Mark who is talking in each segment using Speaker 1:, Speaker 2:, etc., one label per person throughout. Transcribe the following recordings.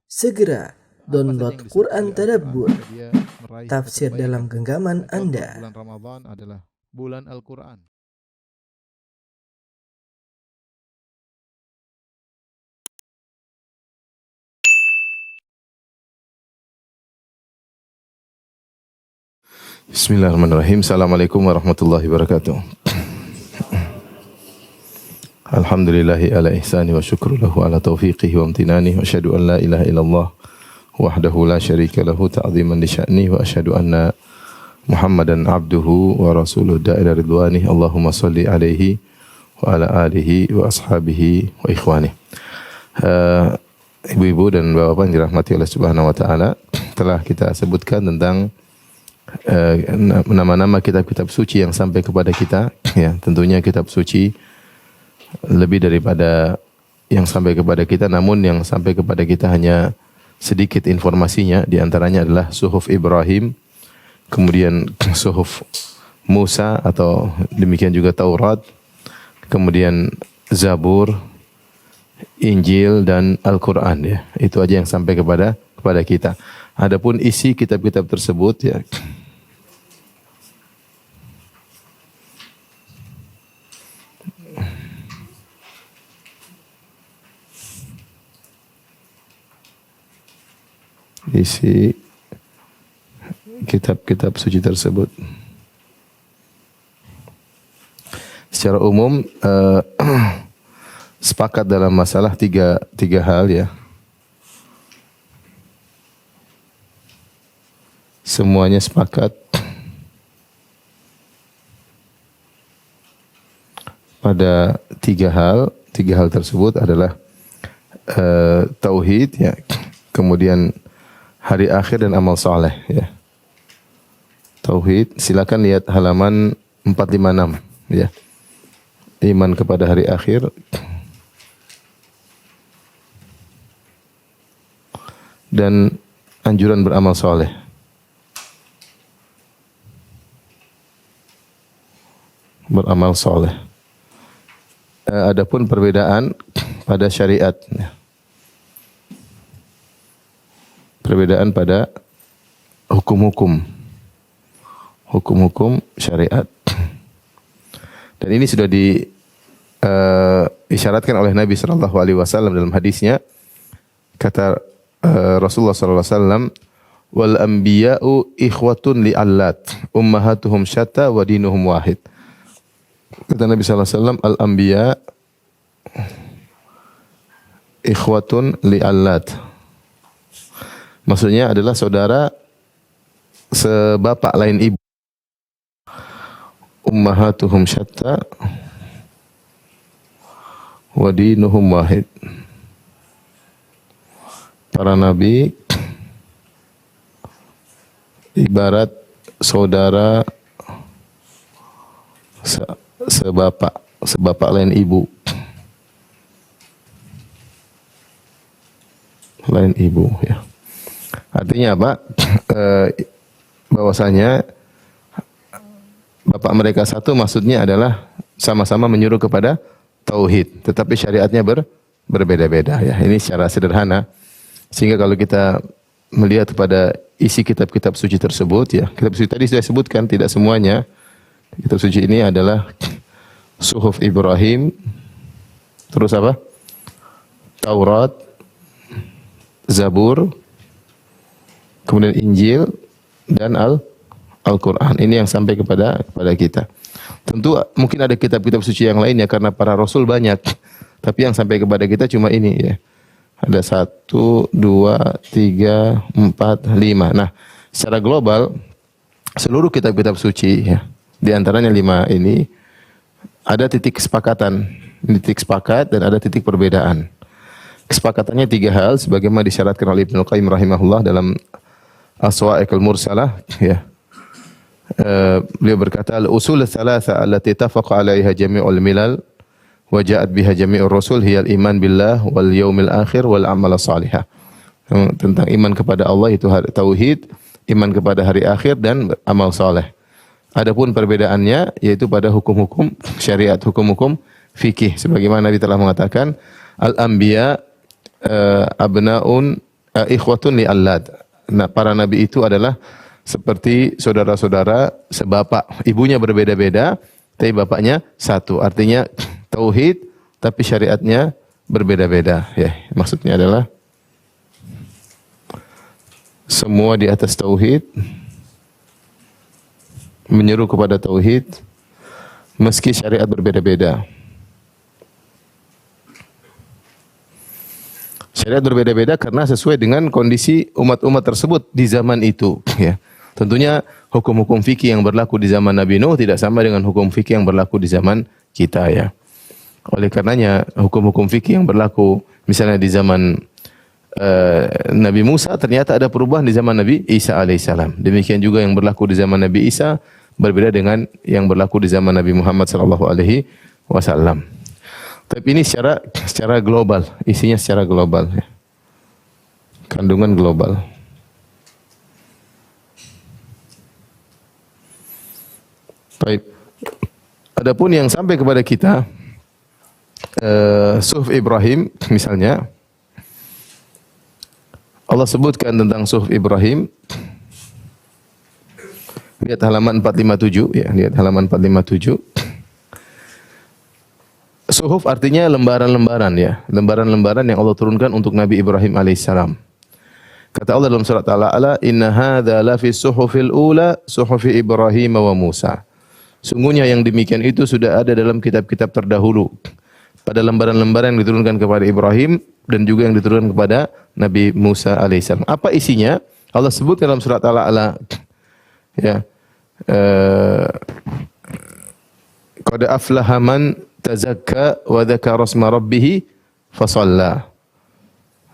Speaker 1: Segera download
Speaker 2: Apa saja yang
Speaker 1: Quran
Speaker 2: disebut
Speaker 1: Tadabbur,
Speaker 2: Al-Quran, dia meraih
Speaker 1: tafsir
Speaker 2: kebaikan.
Speaker 1: dalam genggaman
Speaker 2: Contoh,
Speaker 1: Anda.
Speaker 2: bulan Ramadan adalah bulan Al-Quran. Bismillahirrahmanirrahim. Assalamualaikum warahmatullahi wabarakatuh. Alhamdulillahi ala ihsani wa syukru lahu ala taufiqihi wa amtinani wa asyhadu an la ilaha illallah wahdahu la syarika lahu ta'ziman li sya'ni wa asyhadu anna Muhammadan abduhu wa rasuluh da'ila ridwani. Allahumma salli alaihi wa ala alihi wa ashabihi wa ikhwani. Ibu-ibu dan bapak-bapak yang dirahmati oleh Subhanahu wa taala, telah kita sebutkan tentang nama-nama kitab-kitab suci yang sampai kepada kita, ya. Tentunya kitab suci lebih daripada yang sampai kepada kita, namun yang sampai kepada kita hanya sedikit informasinya. Di antaranya adalah Suhuf Ibrahim, kemudian Suhuf Musa atau demikian juga Taurat, kemudian Zabur, Injil dan Al-Qur'an, ya. Itu aja yang sampai kepada kita. Adapun isi kitab-kitab tersebut, ya, isi kitab-kitab suci tersebut secara umum sepakat dalam masalah tiga hal, ya. Semuanya sepakat pada tiga hal. Tiga hal tersebut adalah tauhid, ya, kemudian hari akhir dan amal saleh, ya. Tauhid, silakan lihat halaman 456, ya. Iman kepada hari akhir, dan anjuran beramal saleh. Beramal saleh. Adapun perbedaan pada syariat, ya. Perbedaan pada hukum-hukum syariat. Dan ini sudah diisyaratkan oleh Nabi sallallahu alaihi wasallam dalam hadisnya. Kata Rasulullah sallallahu alaihi wasallam, "Wal anbiya'u ikhwatun li'allat, ummahatuhum syatta wa dinuhum wahid." Kata Nabi sallallahu alaihi wasallam, "Al-anbiya ikhwatun li'allat." Maksudnya adalah saudara sebapak lain ibu. Ummahatuhum syatta wa dinuhum wahid. Para nabi ibarat saudara sebapak lain ibu. Lain ibu, ya. Artinya apa? Bahwasanya bapak mereka satu, maksudnya adalah sama-sama menyuruh kepada tauhid, tetapi syariatnya berbeda-beda, ya. Ini secara sederhana. Sehingga kalau kita melihat pada isi kitab-kitab suci tersebut, ya, kitab suci tadi sudah disebutkan, tidak semuanya. Kitab suci ini adalah Suhuf Ibrahim, terus apa? Taurat, Zabur, kemudian Injil dan Al-Quran. Ini yang sampai kepada kita. Tentu mungkin ada kitab-kitab suci yang lainnya karena para rasul banyak, tapi yang sampai kepada kita cuma ini, ya. Ada 1, 2, 3, 4, 5. Nah, secara global seluruh kitab-kitab suci, ya, di antaranya 5 ini ada titik kesepakatan, titik sepakat dan ada titik perbedaan. Kesepakatannya 3 hal sebagaimana disyaratkan oleh Ibnu Qayyim rahimahullah dalam As-Sawa'iqul Mursalah, ya. Beliau berkata, al-usul tsalatsa allati tafaqa 'alaiha jami'ul milal wa ja'at biha jami'ur rasul hiyal iman billah wal yaumil akhir wal amal salihah. Tentang iman kepada Allah itu tauhid, iman kepada hari akhir dan amal saleh. Adapun perbedaannya yaitu pada hukum-hukum syariat, hukum-hukum fikih. Sebagaimana Nabi telah mengatakan, al-anbiya abnaun ikhwatun li allad. Nah, para nabi itu adalah seperti saudara-saudara sebapak. Ibunya berbeda-beda, tapi bapaknya satu. Artinya tauhid tapi syariatnya berbeda-beda. Ya, maksudnya adalah semua di atas tauhid, menyeru kepada tauhid meski syariat berbeda-beda. Syariat berbeda-beda karena sesuai dengan kondisi umat-umat tersebut di zaman itu, ya. Tentunya hukum-hukum fikih yang berlaku di zaman Nabi Nuh tidak sama dengan hukum fikih yang berlaku di zaman kita, ya. Oleh karenanya hukum-hukum fikih yang berlaku misalnya di zaman Nabi Musa ternyata ada perubahan di zaman Nabi Isa alaihissalam. Demikian juga yang berlaku di zaman Nabi Isa berbeda dengan yang berlaku di zaman Nabi Muhammad sallallahu alaihi wasallam. Tapi ini secara global, isinya secara global, ya. Kandungan global. Baik. Adapun yang sampai kepada kita Suhuf Ibrahim misalnya, Allah sebutkan tentang Suhuf Ibrahim. Lihat halaman 457, ya, lihat halaman 457. Suhuf artinya lembaran-lembaran, ya, lembaran-lembaran yang Allah turunkan untuk Nabi Ibrahim alaihissalam. Kata Allah dalam surat Al-A'la, "Inna hadza la fi suhufil ula, suhufi Ibrahim wa Musa." Sungguhnya yang demikian itu sudah ada dalam kitab-kitab terdahulu, pada lembaran-lembaran yang diturunkan kepada Ibrahim dan juga yang diturunkan kepada Nabi Musa alaihissalam. Apa isinya? Allah sebut dalam surat Al-A'la, ya, qad aflaha man tazakka wa dzakara asma rabbih fasalla.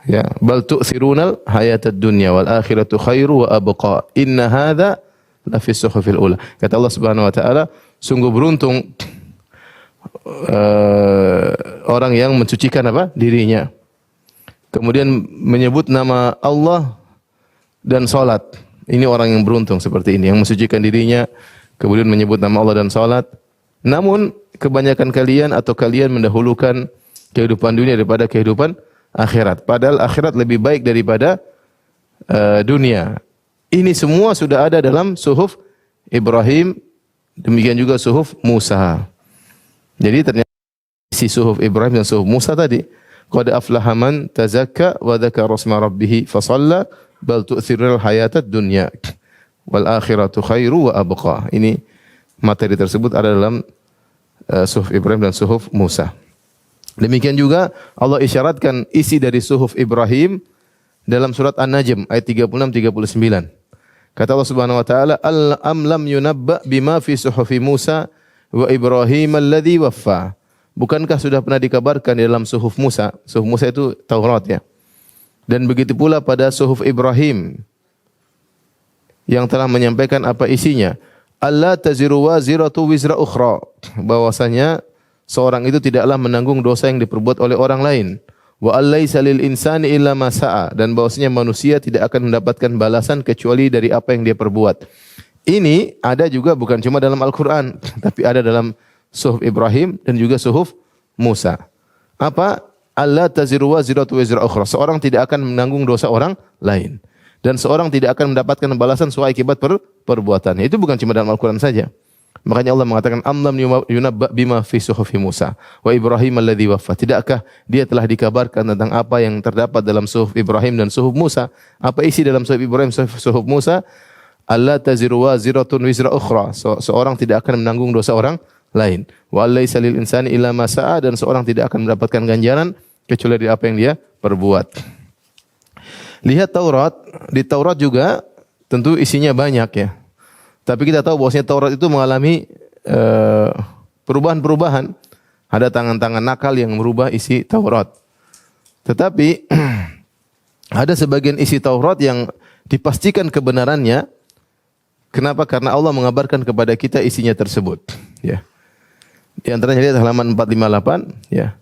Speaker 2: Ya, bal tu'thirunal hayatad dunya wal akhiratu khairu wa abqa. Inna hadza la fi suhufil ula. Kata Allah Subhanahu wa taala, sungguh beruntung orang yang mensucikan apa? Dirinya. Kemudian menyebut nama Allah dan salat. Ini orang yang beruntung seperti ini, yang mensucikan dirinya kemudian menyebut nama Allah dan salat. Namun kebanyakan kalian atau kalian mendahulukan kehidupan dunia daripada kehidupan akhirat. Padahal akhirat lebih baik daripada dunia. Ini semua sudah ada dalam suhuf Ibrahim, demikian juga suhuf Musa. Jadi ternyata si suhuf Ibrahim dan suhuf Musa tadi, qad aflaha man tazakka wa dzakara asma rabbih fasalla bal tu'thirul hayatad dunya wal akhiratu khairu wa abqa. Ini materi tersebut ada dalam suhuf Ibrahim dan suhuf Musa. Demikian juga Allah isyaratkan isi dari suhuf Ibrahim dalam surat An-Najm ayat 36-39. Kata Allah Subhanahu wa taala, "Am lam yunabba bima fi suhufi Musa wa Ibrahim alladhi waffa." Bukankah sudah pernah dikabarkan di dalam suhuf Musa? Suhuf Musa itu Taurat, ya. Dan begitu pula pada suhuf Ibrahim yang telah menyampaikan apa isinya. Allah taziru waziratu wizra ukhra. Bahwasanya seorang itu tidaklah menanggung dosa yang diperbuat oleh orang lain. Wa allaisa lil insani illa ma sa'a, dan bahwasanya manusia tidak akan mendapatkan balasan kecuali dari apa yang dia perbuat. Ini ada juga bukan cuma dalam Al-Qur'an, tapi ada dalam suhuf Ibrahim dan juga suhuf Musa. Apa? Allah taziru waziratu wizra ukhra. Seorang tidak akan menanggung dosa orang lain. Dan seorang tidak akan mendapatkan balasan sesuai akibat perbuatannya. Itu bukan cuma dalam Al-Quran saja. Makanya Allah mengatakan, "Am lam yunabba bima fi suhufi Musa wa Ibrahim alladhi waffa." Tidakkah dia telah dikabarkan tentang apa yang terdapat dalam suhuf Ibrahim dan suhuf Musa? Apa isi dalam suhuf Ibrahim dan suhuf Musa? Allah taziru waziratun wizra ukhra. Seorang tidak akan menanggung dosa orang lain. Wa allaisa lil insani illa ma sa'a, dan seorang tidak akan mendapatkan ganjaran kecuali dari apa yang dia perbuat. Lihat Taurat, di Taurat juga tentu isinya banyak, ya. Tapi kita tahu bahwasanya Taurat itu mengalami perubahan-perubahan. Ada tangan-tangan nakal yang merubah isi Taurat. Tetapi ada sebagian isi Taurat yang dipastikan kebenarannya. Kenapa? Karena Allah mengabarkan kepada kita isinya tersebut, ya. Di antaranya lihat halaman 458, ya.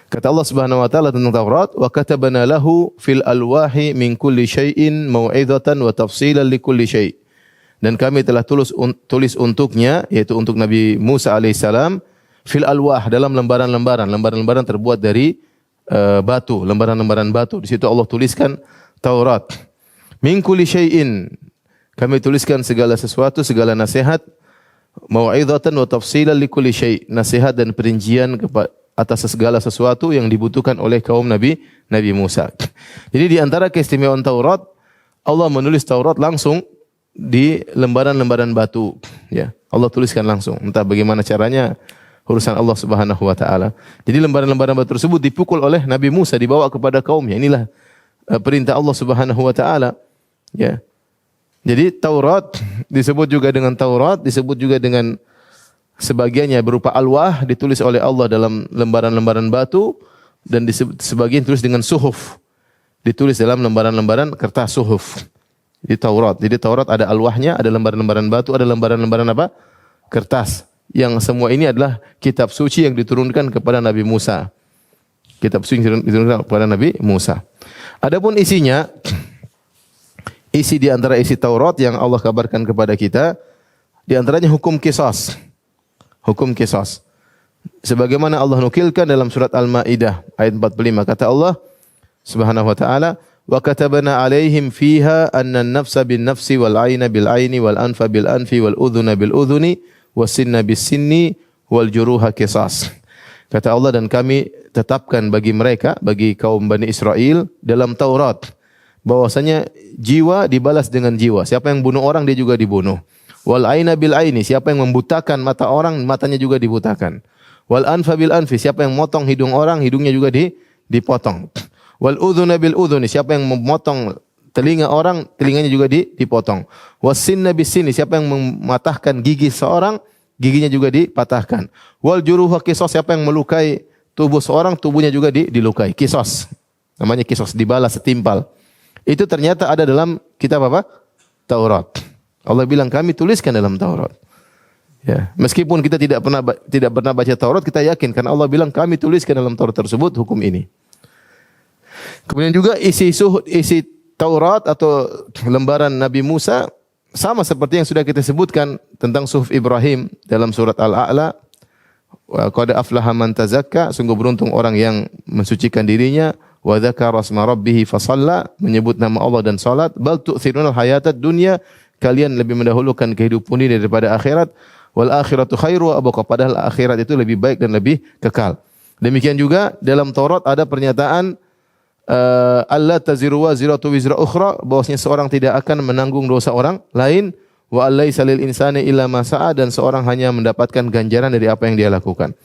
Speaker 2: Kata Allah Subhanahu wa taala tentang Taurat, "Wa katabana lahu fil alwahi min kulli syai'in mau'izatan wa tafsilan likulli syai'." Dan kami telah tulis untuknya, yaitu untuk Nabi Musa alaihissalam, fil alwah, dalam lembaran-lembaran. Lembaran-lembaran terbuat dari batu, lembaran-lembaran batu. Di situ Allah tuliskan Taurat. Min kulli syai'in, kami tuliskan segala sesuatu, segala nasihat, mau'izatan wa tafsilan li kulli syai', nasihat dan perincian atas segala sesuatu yang dibutuhkan oleh kaum Nabi Musa. Jadi di antara keistimewaan Taurat, Allah menulis Taurat langsung di lembaran-lembaran batu, ya. Allah tuliskan langsung. Entah bagaimana caranya, urusan Allah Subhanahu wa taala. Jadi lembaran-lembaran batu tersebut dipukul oleh Nabi Musa, dibawa kepada kaumnya. Inilah perintah Allah Subhanahu wa taala, ya. Jadi Taurat disebut juga dengan Taurat, disebut juga dengan sebagiannya berupa alwah, ditulis oleh Allah dalam lembaran-lembaran batu, dan sebagian tulis dengan suhuf, ditulis dalam lembaran-lembaran kertas suhuf. Di Taurat. Jadi Taurat ada alwahnya, ada lembaran-lembaran batu, ada lembaran-lembaran apa? Kertas. Yang semua ini adalah kitab suci yang diturunkan kepada Nabi Musa. Kitab suci yang diturunkan kepada Nabi Musa. Adapun isinya, isi di antara isi Taurat yang Allah kabarkan kepada kita, di antaranya hukum qisas. Hukum qisas. Sebagaimana Allah nukilkan dalam surat Al-Maidah ayat 45, kata Allah Subhanahu wa taala, wa katabna alaihim fiha anna an-nafsa bin-nafsi wal 'aina bil-'aini wal anfa bil-anfi wal udhuna bil-udhuni was sinna bis-sinni wal juruha qisas. Kata Allah, dan kami tetapkan bagi mereka, bagi kaum Bani Israel dalam Taurat, bahwasanya jiwa dibalas dengan jiwa. Siapa yang bunuh orang, dia juga dibunuh. Wal 'aina bil-'aini, siapa yang membutakan mata orang, matanya juga dibutakan. Wal anfa bil-anfi, siapa yang memotong hidung orang, hidungnya juga dipotong. Wal udhuna bil udhuni, siapa yang memotong telinga orang, telinganya juga dipotong. Was sinna bis sinni, siapa yang mematahkan gigi seorang, giginya juga dipatahkan. Wal juruha qisas, siapa yang melukai tubuh seorang, tubuhnya juga dilukai. Qisas. Namanya qisas, dibalas setimpal. Itu ternyata ada dalam kitab apa? Taurat. Allah bilang kami tuliskan dalam Taurat. Ya, meskipun kita tidak pernah baca Taurat, kita yakin karena Allah bilang kami tuliskan dalam Taurat tersebut hukum ini. Kemudian juga isi Taurat atau lembaran Nabi Musa sama seperti yang sudah kita sebutkan tentang suhuf Ibrahim dalam surat Al-A'la. Wa qad aflaha man tazakka, sungguh beruntung orang yang mensucikan dirinya, wa dzakara asma rabbih fa shalla, menyebut nama Allah dan salat. Bal tu'thirunal hayatad dunya, kalian lebih mendahulukan kehidupan ini daripada akhirat. Wal akhiratu khairu wa abqa, padahal akhirat itu lebih baik dan lebih kekal. Demikian juga dalam Taurat ada pernyataan Allah taziru waziratu wizra ukhra, bahwasanya seorang tidak akan menanggung dosa orang lain, wa allaisa lil insani illa ma sa'a, dan seorang hanya mendapatkan ganjaran dari apa yang dia lakukan.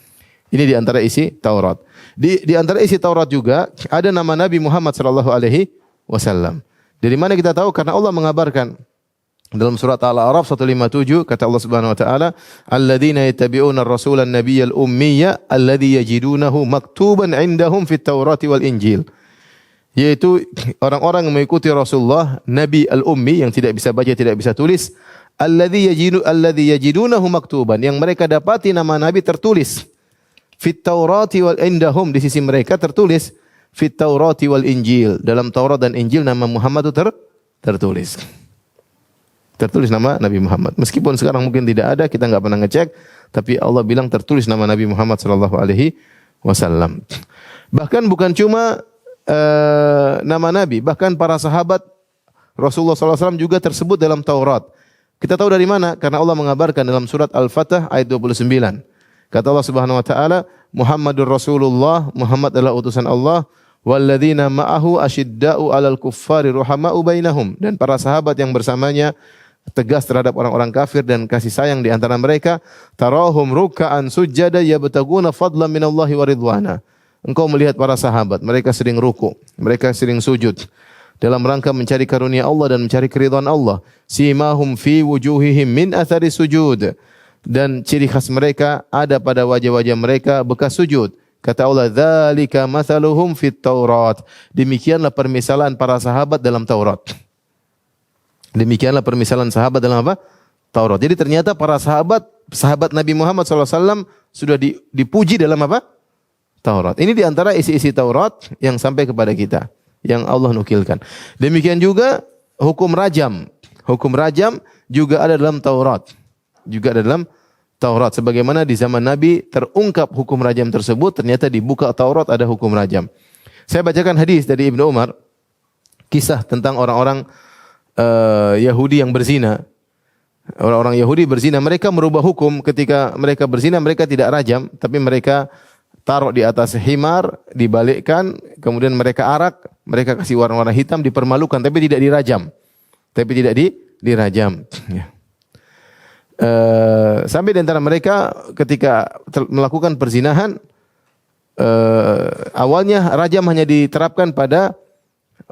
Speaker 2: Ini di antara isi Taurat. Di antara isi Taurat juga ada nama Nabi Muhammad sallallahu alaihi wasallam. Dari mana kita tahu? Karena Allah mengabarkan dalam surat Al-A'raf 157, kata Allah Subhanahu wa taala, alladzina yattabi'una ar-rasulan nabiyyal ummiyya alladzi yajidunahu maktuban 'indahum fit Taurati wal Injil. Yaitu orang-orang yang mengikuti Rasulullah, Nabi al-Ummi, yang tidak bisa baca, tidak bisa tulis, alladzi yajidunahu maktuban, yang mereka dapati nama Nabi tertulis, fit Taurati wal indahum, di sisi mereka tertulis, fit Taurati wal Injil, dalam Taurat dan Injil nama Muhammad itu tertulis. Tertulis nama Nabi Muhammad. Meskipun sekarang mungkin tidak ada, kita enggak pernah ngecek, tapi Allah bilang tertulis nama Nabi Muhammad sallallahu alaihi wasallam. Bahkan bukan cuma nama Nabi, bahkan para sahabat Rasulullah SAW juga tersebut dalam Taurat. Kita tahu dari mana? Karena Allah mengabarkan dalam surat Al-Fatah ayat 29. Kata Allah Subhanahu wa taala, Muhammadur Rasulullah, Muhammad adalah utusan Allah, walladzina ma'ahu asyidda'u 'alal kuffari ruhama'u bainahum, dan para sahabat yang bersamanya tegas terhadap orang-orang kafir dan kasih sayang di antara mereka. Tarahum ruk'an sujada yabtaguna fadlan minallahi wa ridwana. Engkau melihat para sahabat, mereka sering ruku, mereka sering sujud dalam rangka mencari karunia Allah dan mencari keridhaan Allah. Simahum fi wujuhihim min athari sujud, dan ciri khas mereka ada pada wajah-wajah mereka bekas sujud. Kata Allah, dzalika mathaluhum fit Taurat. Demikianlah permisalan para sahabat dalam Taurat. Demikianlah permisalan sahabat dalam apa? Taurat. Jadi ternyata para sahabat Nabi Muhammad SAW sudah dipuji dalam apa? Taurat. Ini di antara isi-isi Taurat yang sampai kepada kita, yang Allah nukilkan. Demikian juga hukum rajam. Hukum rajam juga ada dalam Taurat. Juga ada dalam Taurat. Sebagaimana di zaman Nabi terungkap hukum rajam tersebut, ternyata dibuka Taurat ada hukum rajam. Saya bacakan hadis dari Ibnu Umar, kisah tentang orang-orang Yahudi yang berzina. Orang-orang Yahudi berzina, mereka merubah hukum ketika mereka berzina, mereka tidak rajam, tapi mereka taruh di atas himar, dibalikkan, kemudian mereka arak, mereka kasih warna-warna hitam, dipermalukan, tapi tidak dirajam. Tapi tidak dirajam. Ya. Sampai di antara mereka ketika melakukan perzinahan, awalnya rajam hanya diterapkan pada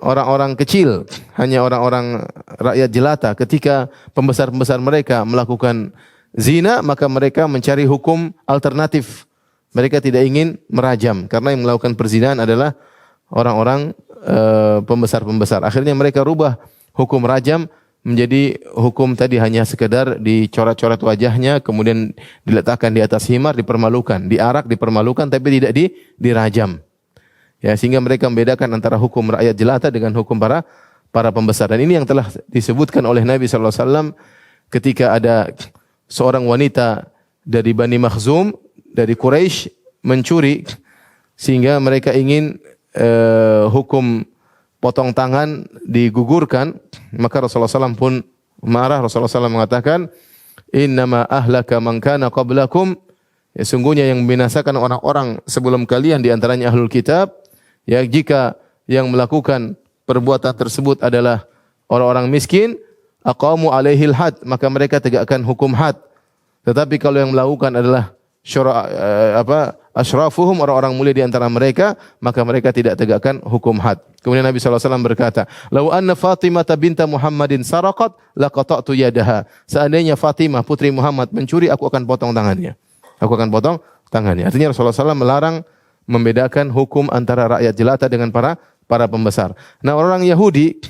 Speaker 2: orang-orang kecil, hanya orang-orang rakyat jelata. Ketika pembesar-pembesar mereka melakukan zina, maka mereka mencari hukum alternatif. Mereka tidak ingin merajam, karena yang melakukan perzinahan adalah orang-orang pembesar-pembesar. Akhirnya mereka rubah hukum rajam menjadi hukum tadi hanya sekedar dicoret-coret wajahnya, kemudian diletakkan di atas himar, dipermalukan, diarak, dipermalukan, tapi tidak dirajam. Ya, sehingga mereka membedakan antara hukum rakyat jelata dengan hukum para pembesar. Dan ini yang telah disebutkan oleh Nabi sallallahu alaihi wasallam ketika ada seorang wanita dari Bani Makhzum, dari Quraisy mencuri, sehingga mereka ingin hukum potong tangan digugurkan, maka Rasulullah SAW pun marah. Rasulullah SAW mengatakan, innama ahlaka man kana qablakum, ya, sungguhnya yang membinasakan orang-orang sebelum kalian, di antaranya ahlul kitab, ya, jika yang melakukan perbuatan tersebut adalah orang-orang miskin, aqamu alaihil had, maka mereka tegakkan hukum had. Tetapi kalau yang melakukan adalah asyrafuhum, orang-orang mulia di antara mereka, maka mereka tidak tegakkan hukum had. Kemudian Nabi SAW berkata, "Lau anna Fatimah binta Muhammadin saraqat laqata'tu yadaha." Seandainya Fatimah putri Muhammad mencuri, aku akan potong tangannya. Aku akan potong tangannya. Artinya Rasulullah SAW melarang membedakan hukum antara rakyat jelata dengan para pembesar. Nah, orang Yahudi,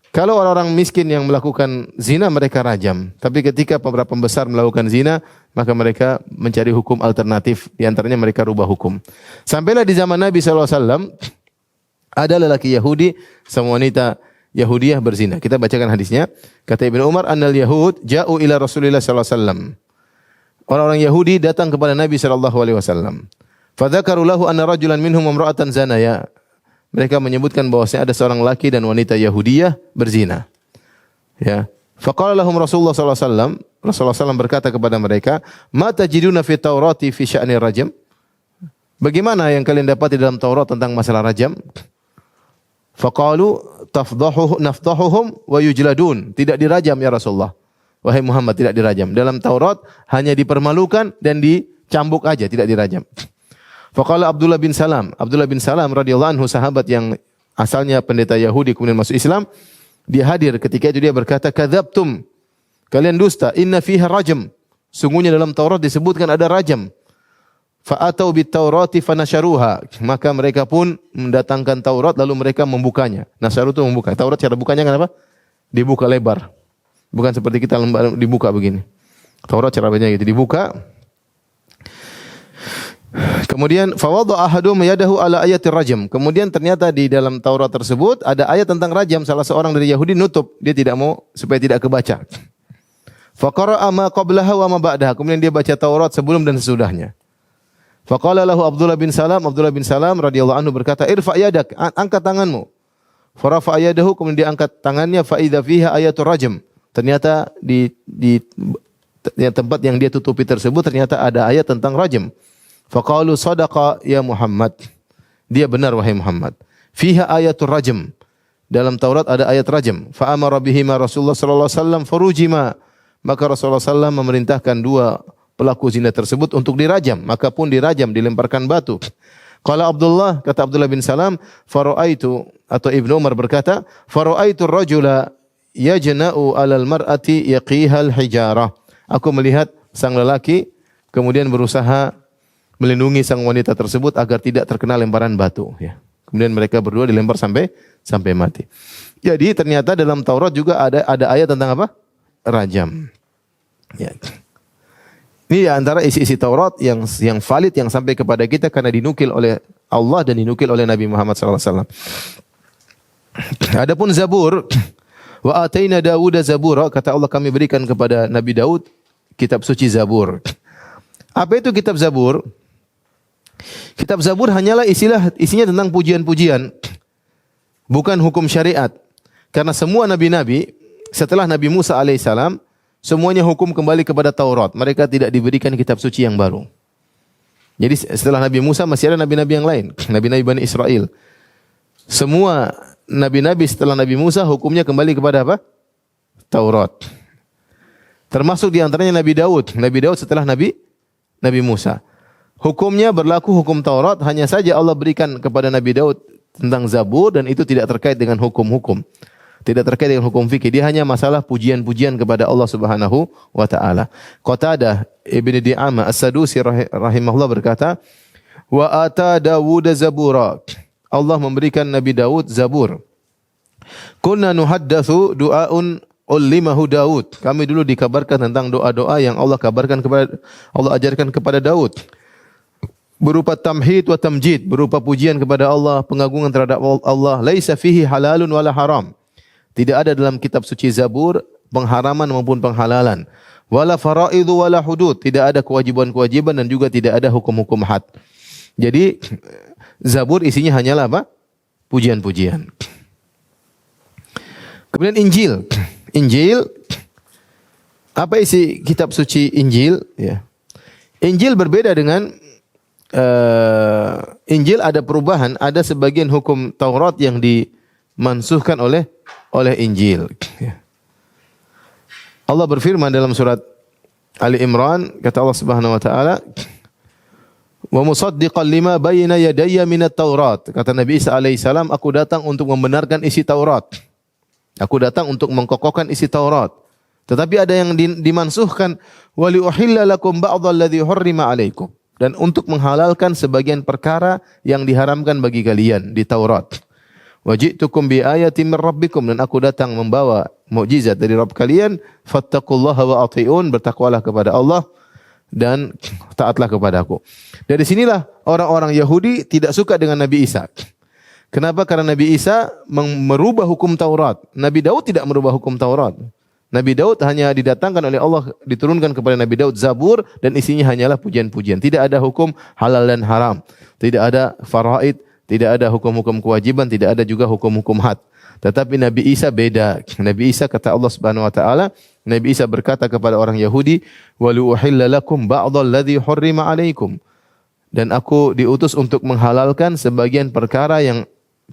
Speaker 2: kalau orang-orang miskin yang melakukan zina, mereka rajam. Tapi ketika para pembesar melakukan zina, maka mereka mencari hukum alternatif. Di antaranya mereka rubah hukum. Sampailah di zaman Nabi SAW, ada lelaki Yahudi sama wanita Yahudiyah berzina. Kita bacakan hadisnya. Kata Ibnu Umar, annal Yahud ja'u ila Rasulillah SAW. Orang-orang Yahudi datang kepada Nabi SAW. Fadzakaru lahu anna rajulan minhum imra'atan zanaya. Mereka menyebutkan bahwasanya ada seorang laki dan wanita Yahudiyah berzina. Ya. Faqala lahum Rasulullah sallallahu alaihi wasallam, Rasulullah SAW berkata kepada mereka, "Ma tajiduna fi Taurati fi sya'ni rajam?" Bagaimana yang kalian dapat di dalam Taurat tentang masalah rajam? Faqalu nafdahuhum wa yujladun. Tidak dirajam ya Rasulullah. Wahai Muhammad, tidak dirajam. Dalam Taurat hanya dipermalukan dan dicambuk aja, tidak dirajam. Faqala Abdullah bin Salam radhiyallahu anhu, sahabat yang asalnya pendeta Yahudi kemudian masuk Islam, dia hadir ketika itu, dia berkata, "Kadzabtum, kalian dusta, inna fiha rajam." Sungguhnya dalam Taurat disebutkan ada rajam. Fa'atau bit Taurati fanasharuha, maka mereka pun mendatangkan Taurat lalu mereka membukanya. Nasharu itu membuka. Taurat cara bukanya kan apa? Dibuka lebar. Bukan seperti kita dibuka begini. Taurat cara bacanya gitu, dibuka. Kemudian fawadha ahadum yadahu ala ayatir rajam. Kemudian ternyata di dalam Taurat tersebut ada ayat tentang rajam. Salah seorang dari Yahudi nutup, dia tidak mau supaya tidak kebaca. Faqara'a ma qablaha wa ma ba'daha. Kemudian dia baca Taurat sebelum dan sesudahnya. Faqala lahu Abdullah bin Salam radhiyallahu anhu berkata, "Irfa yadak, angkat tanganmu." Farafa yadahu, kemudian dia angkat tangannya, fa idza fiha ayatur rajam. Ternyata di tempat yang dia tutupi tersebut ternyata ada ayat tentang rajam. Faqalu sadaqa ya Muhammad. Dia benar wahai Muhammad. Fiha ayatul rajam. Dalam Taurat ada ayat rajam. Fa amara bihima Rasulullah sallallahu alaihi wasallam farujima. Maka Rasulullah sallallahu memerintahkan dua pelaku zina tersebut untuk dirajam, maka pun dirajam, dilemparkan batu. Qala Abdullah, kata Abdullah bin Salam, faraitu, atau Ibnu Umar berkata, faraitu rajula yajna'u 'alal mar'ati yaqihal hijarah. Aku melihat sang lelaki kemudian berusaha melindungi sang wanita tersebut agar tidak terkena lemparan batu, ya. Kemudian mereka berdua dilempar sampai mati. Jadi ternyata dalam Taurat juga ada ayat tentang apa? Rajam. Ya. Ini antara isi-isi Taurat yang valid yang sampai kepada kita karena dinukil oleh Allah dan dinukil oleh Nabi Muhammad SAW. Adapun Zabur, wa ataina Dawud Zabura, kata Allah kami berikan kepada Nabi Daud kitab suci Zabur. Apa itu kitab Zabur? Kitab Zabur hanyalah isinya tentang pujian-pujian, bukan hukum syariat. Karena semua nabi-nabi setelah Nabi Musa alaihissalam semuanya hukum kembali kepada Taurat. Mereka tidak diberikan kitab suci yang baru. Jadi setelah Nabi Musa masih ada nabi-nabi yang lain, nabi-nabi Bani Israel. Semua nabi-nabi setelah Nabi Musa hukumnya kembali kepada apa? Taurat. Termasuk di antaranya Nabi Daud. Nabi Daud setelah Nabi Musa. Hukumnya berlaku hukum Taurat, hanya saja Allah berikan kepada Nabi Daud tentang Zabur dan itu tidak terkait dengan hukum-hukum. Tidak terkait dengan hukum fikih. Dia hanya masalah pujian-pujian kepada Allah Subhanahu wa taala. Qatadah Ibn Di'amah As-Sadusi rahimahullah berkata, "Wa ata Dawud zabura." Allah memberikan Nabi Daud Zabur. "Kunna nuhaddatsu du'aun ullimahu Daud." Kami dulu dikabarkan tentang doa-doa yang Allah ajarkan kepada Daud. Berupa tamhid wa tamjid, berupa pujian kepada Allah, pengagungan terhadap Allah. Laisa fihi halalun wala haram. Tidak ada dalam kitab suci Zabur pengharaman maupun penghalalan. Wala faraidu wala hudud. Tidak ada kewajiban-kewajiban dan juga tidak ada hukum-hukum had. Jadi Zabur isinya hanyalah apa? Pujian-pujian. Kemudian Injil. Injil, apa isi kitab suci Injil? Ya. Injil berbeda dengan Injil, ada perubahan, ada sebagian hukum Taurat yang dimansuhkan oleh Injil. Allah berfirman dalam surat Ali Imran, kata Allah Subhanahu wa taala, "Wa musaddiqan lima bayna yadayya minat Taurat." Kata Nabi Isa alaihissalam, aku datang untuk membenarkan isi Taurat. Aku datang untuk mengkokohkan isi Taurat. Tetapi ada yang dimansuhkan, "Wa li uhilla lakum ba'dalladzi hurrima 'alaikum." Dan untuk menghalalkan sebagian perkara yang diharamkan bagi kalian di Taurat. Waji'tukum bi ayatin min rabbikum, dan aku datang membawa mukjizat dari Rabb kalian. Fattaqullaha wa athi'un, bertakwalah kepada Allah dan taatlah kepadaku. Dari sinilah orang-orang Yahudi tidak suka dengan Nabi Isa. Kenapa? Karena Nabi Isa merubah hukum Taurat. Nabi Daud tidak merubah hukum Taurat. Nabi Daud hanya didatangkan oleh Allah, diturunkan kepada Nabi Daud Zabur dan isinya hanyalah pujian-pujian. Tidak ada hukum halal dan haram. Tidak ada faraid, tidak ada hukum-hukum kewajiban, tidak ada juga hukum-hukum had. Tetapi Nabi Isa beda. Nabi Isa, kata Allah Subhanahu wa taala, Nabi Isa berkata kepada orang Yahudi, "Wa li uhilla lakum ba'dalladzi hurrima 'alaikum." Dan aku diutus untuk menghalalkan sebagian perkara yang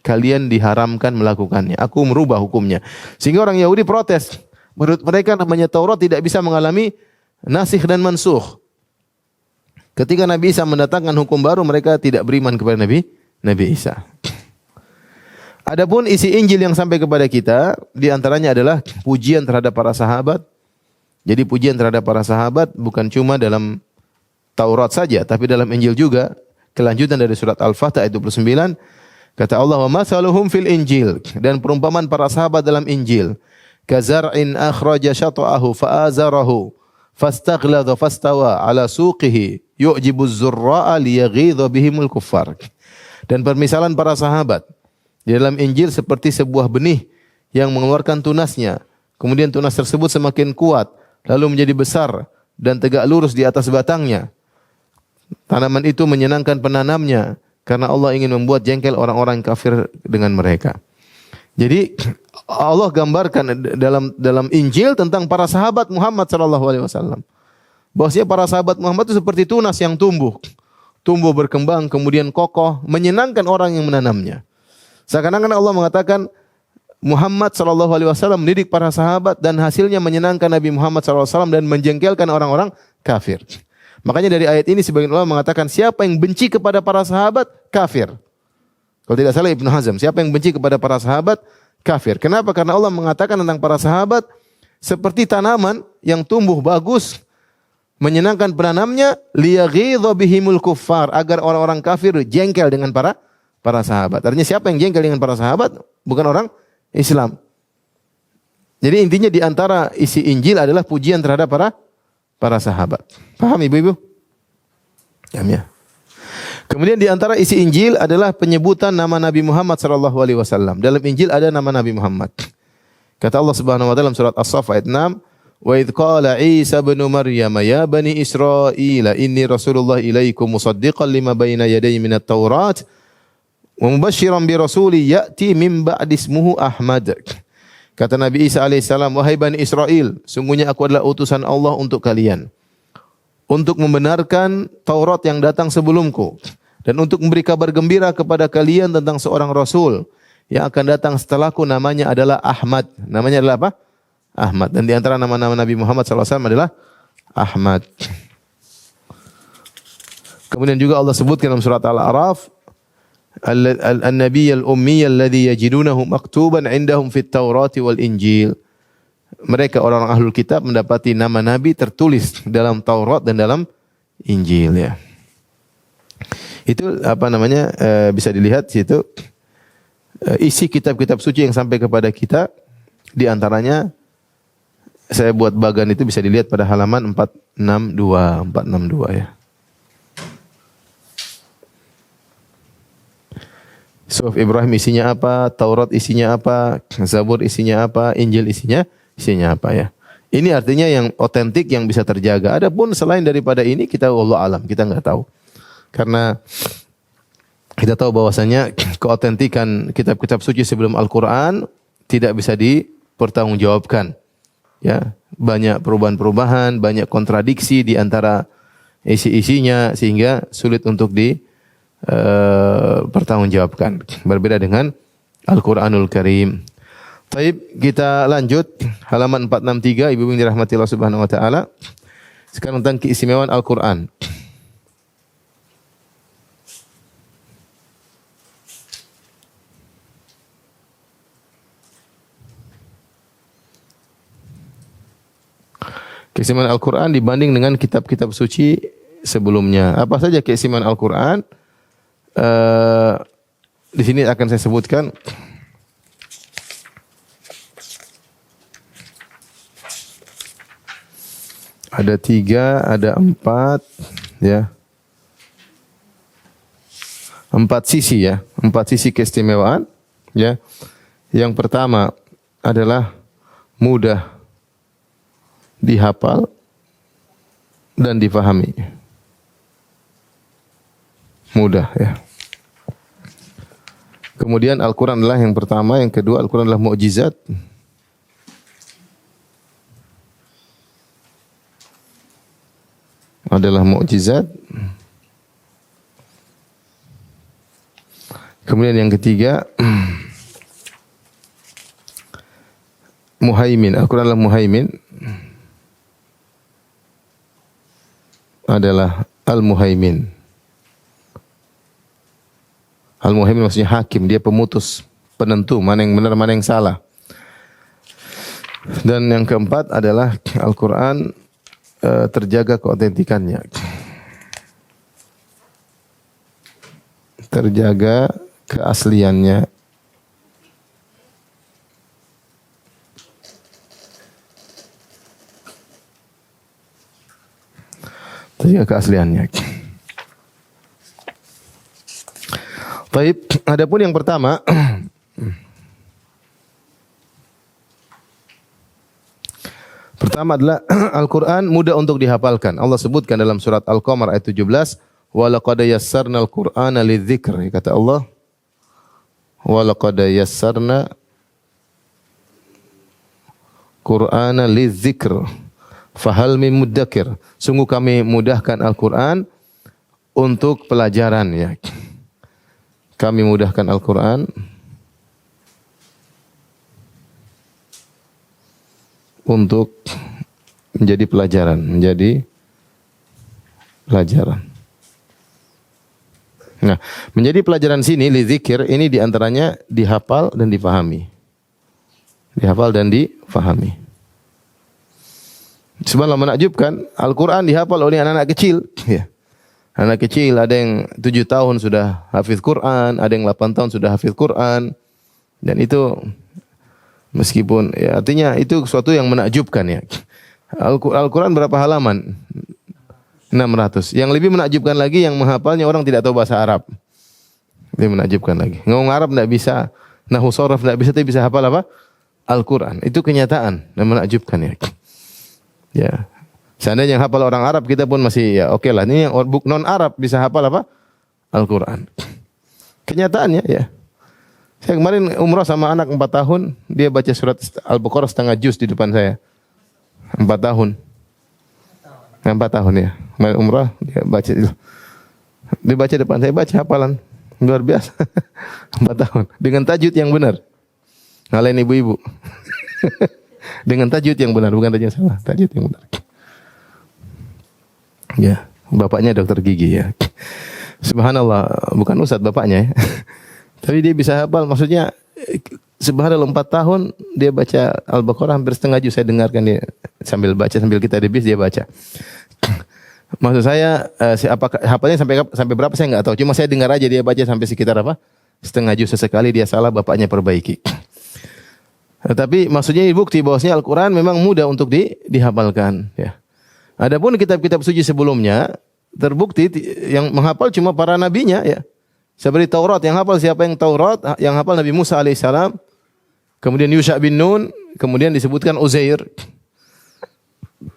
Speaker 2: kalian diharamkan melakukannya. Aku merubah hukumnya. Sehingga orang Yahudi protes. Menurut mereka namanya Taurat tidak bisa mengalami nasikh dan mansuh. Ketika Nabi Isa mendatangkan hukum baru, mereka tidak beriman kepada Nabi Isa. Adapun isi Injil yang sampai kepada kita, di antaranya adalah pujian terhadap para sahabat. Jadi pujian terhadap para sahabat bukan cuma dalam Taurat saja, tapi dalam Injil juga. Kelanjutan dari surat Al-Fatah ayat 29, kata Allah, "Wa mathaluhum fil Injil." Dan perumpamaan para sahabat dalam Injil. Kazar'in akhraja syata'ahu fa'azarahu fastaghladha fastawa ala suqihi yu'jibu az-zurra'a liyaghidha bihimul kuffar. Dan permisalan para sahabat di dalam Injil seperti sebuah benih yang mengeluarkan tunasnya. Kemudian tunas tersebut semakin kuat, lalu menjadi besar dan tegak lurus di atas batangnya. Tanaman itu menyenangkan penanamnya karena Allah ingin membuat jengkel orang-orang kafir dengan mereka. Jadi Allah gambarkan dalam Injil tentang para sahabat Muhammad sallallahu alaihi wasallam. Bahwasanya para sahabat Muhammad itu seperti tunas yang tumbuh berkembang, kemudian kokoh, menyenangkan orang yang menanamnya. Seakan-akan Allah mengatakan Muhammad sallallahu alaihi wasallam mendidik para sahabat dan hasilnya menyenangkan Nabi Muhammad sallallahu alaihi wasallam dan menjengkelkan orang-orang kafir. Makanya dari ayat ini sebagian ulama mengatakan siapa yang benci kepada para sahabat kafir. Kalau tidak salah Ibnu Hazm, siapa yang benci kepada para sahabat kafir. Kenapa? Karena Allah mengatakan tentang para sahabat seperti tanaman yang tumbuh bagus, menyenangkan penanamnya, liyaghidha bihimul kuffar, agar orang-orang kafir jengkel dengan para sahabat. Artinya siapa yang jengkel dengan para sahabat? Bukan orang Islam. Jadi intinya di antara isi Injil adalah pujian terhadap para sahabat. Paham ibu-ibu? Ya. Kemudian di antara isi Injil adalah penyebutan nama Nabi Muhammad sallallahu alaihi wasallam. Dalam Injil ada nama Nabi Muhammad. Kata Allah Subhanahu wa taala dalam surat As-Saff ayat 6, Wa idh qala Isa ibn Maryam ya bani Israil inni rasulullah ilaikum musaddiqan lima baina yadayya minat Taurat wa mubasysyiran bi rasuli ya'ti min ba'di ismuhu Ahmad. Kata Nabi Isa alaihissalam, wahai Bani Israel, sungguhnya aku adalah utusan Allah untuk kalian, untuk membenarkan Taurat yang datang sebelumku, dan untuk memberi kabar gembira kepada kalian tentang seorang Rasul yang akan datang setelahku, namanya adalah Ahmad. Namanya adalah apa? Ahmad. Dan di antara nama-nama Nabi Muhammad SAW adalah Ahmad. Kemudian juga Allah sebutkan dalam surat Al-A'raf, An-Nabiy al-Ummiy alladhi yajidunahu maktuban indahum fit Taurati wal Injil. Mereka orang-orang ahlul kitab mendapati nama Nabi tertulis dalam Taurat dan dalam Injil, ya. Itu apa namanya? Bisa dilihat situ isi kitab-kitab suci yang sampai kepada kita. Di antaranya saya buat bagan itu bisa dilihat pada halaman 462 ya. Suhuf Ibrahim isinya apa, Taurat isinya apa, Zabur isinya apa, Injil isinya apa, ya. Ini artinya yang otentik yang bisa terjaga. Adapun selain daripada ini kita wallahu alam, kita enggak tahu. Karena kita tahu bahwasanya keotentikan kitab-kitab suci sebelum Al-Qur'an tidak bisa dipertanggungjawabkan. Ya, banyak perubahan-perubahan, banyak kontradiksi di antara isi-isinya sehingga sulit untuk pertanggungjawabkan. Berbeda dengan Al-Qur'anul Karim. Baik, kita lanjut halaman 463, Ibu yang dirahmati Allah Subhanahu wa taala. Sekarang tentang keistimewaan Al-Qur'an. Keistimewaan Al-Qur'an dibanding dengan kitab-kitab suci sebelumnya. Apa saja keistimewaan Al-Qur'an? Di sini akan saya sebutkan. Ada 3, ada 4, ya. 4 sisi, ya. 4 sisi keistimewaan, ya. Yang pertama adalah mudah dihafal dan difahami. Mudah, ya. Kemudian Al-Quran adalah yang pertama. Yang kedua, Al-Quran adalah mukjizat. Adalah mukjizat. Kemudian yang ketiga, muhaimin. Al-Quran adalah muhaimin. Adalah al-muhaimin. Al-muhaimin maksudnya hakim, dia pemutus, penentu mana yang benar, mana yang salah. Dan yang keempat adalah Al-Quran terjaga keotentikannya. Terjaga keasliannya. Terjaga keasliannya. Baik, adapun yang pertama adalah Al-Quran mudah untuk dihafalkan. Allah sebutkan dalam surat Al-Qamar ayat 17, wa laqad yassarnal Qur'ana lidzikr. Kata Allah, wa laqad yassarna Qur'ana lidzikr fahal min muddakir. Sungguh kami mudahkan Al-Quran untuk pelajaran, ya. Kami mudahkan Al-Quran untuk menjadi pelajaran, Nah, menjadi pelajaran sini li dzikir ini diantaranya dihafal dan difahami. Dihafal dan difahami. Subhanallah, menakjubkan, Al-Quran dihafal oleh anak-anak kecil, ya. Anak kecil ada yang 7 tahun sudah hafiz Quran, ada yang 8 tahun sudah hafiz Quran. Dan itu meskipun, ya, artinya itu sesuatu yang menakjubkan, ya. Al-Quran berapa halaman? 600. Yang lebih menakjubkan lagi yang menghafalnya orang tidak tahu bahasa Arab. Lebih menakjubkan lagi. Ngomong Arab tidak bisa, nahwu sharaf tidak bisa, tapi bisa hafal apa? Al-Quran. Itu kenyataan dan menakjubkan, ya. Ya. Seandainya yang hafal orang Arab kita pun masih ya oke lah. Ini yang non Arab bisa hafal apa? Al-Qur'an. Kenyataannya ya. Saya kemarin umrah sama anak 4 tahun, dia baca surat Al-Baqarah setengah juz di depan saya. 4 tahun. 4 tahun ya. Kemarin umrah dia baca itu. Dia baca depan saya, baca hafalan. Luar biasa. 4 tahun dengan tajwid yang benar. Ngalahin ibu-ibu. Dengan tajwid yang benar, bukan tajwid yang salah, tajwid yang benar. Ya, bapaknya dokter gigi ya. Subhanallah, bukan ustadz bapaknya ya. Tapi dia bisa hafal, maksudnya subhanallah 4 tahun dia baca Al-Baqarah hampir setengah juz, saya dengarkan dia sambil baca, sambil kita di bis dia baca. Maksud saya apakah hafalnya sampai berapa saya enggak tahu. Cuma saya dengar aja dia baca sampai sekitar apa? Setengah juz, sesekali dia salah bapaknya perbaiki. Tapi maksudnya bukti bahwasanya Al-Qur'an memang mudah untuk dihafalkan ya. Adapun kitab-kitab suci sebelumnya terbukti yang menghafal cuma para nabinya ya. Seperti Taurat, yang hafal siapa yang Taurat? Yang hafal Nabi Musa alaihissalam. Kemudian Yusha bin Nun, kemudian disebutkan Uzair.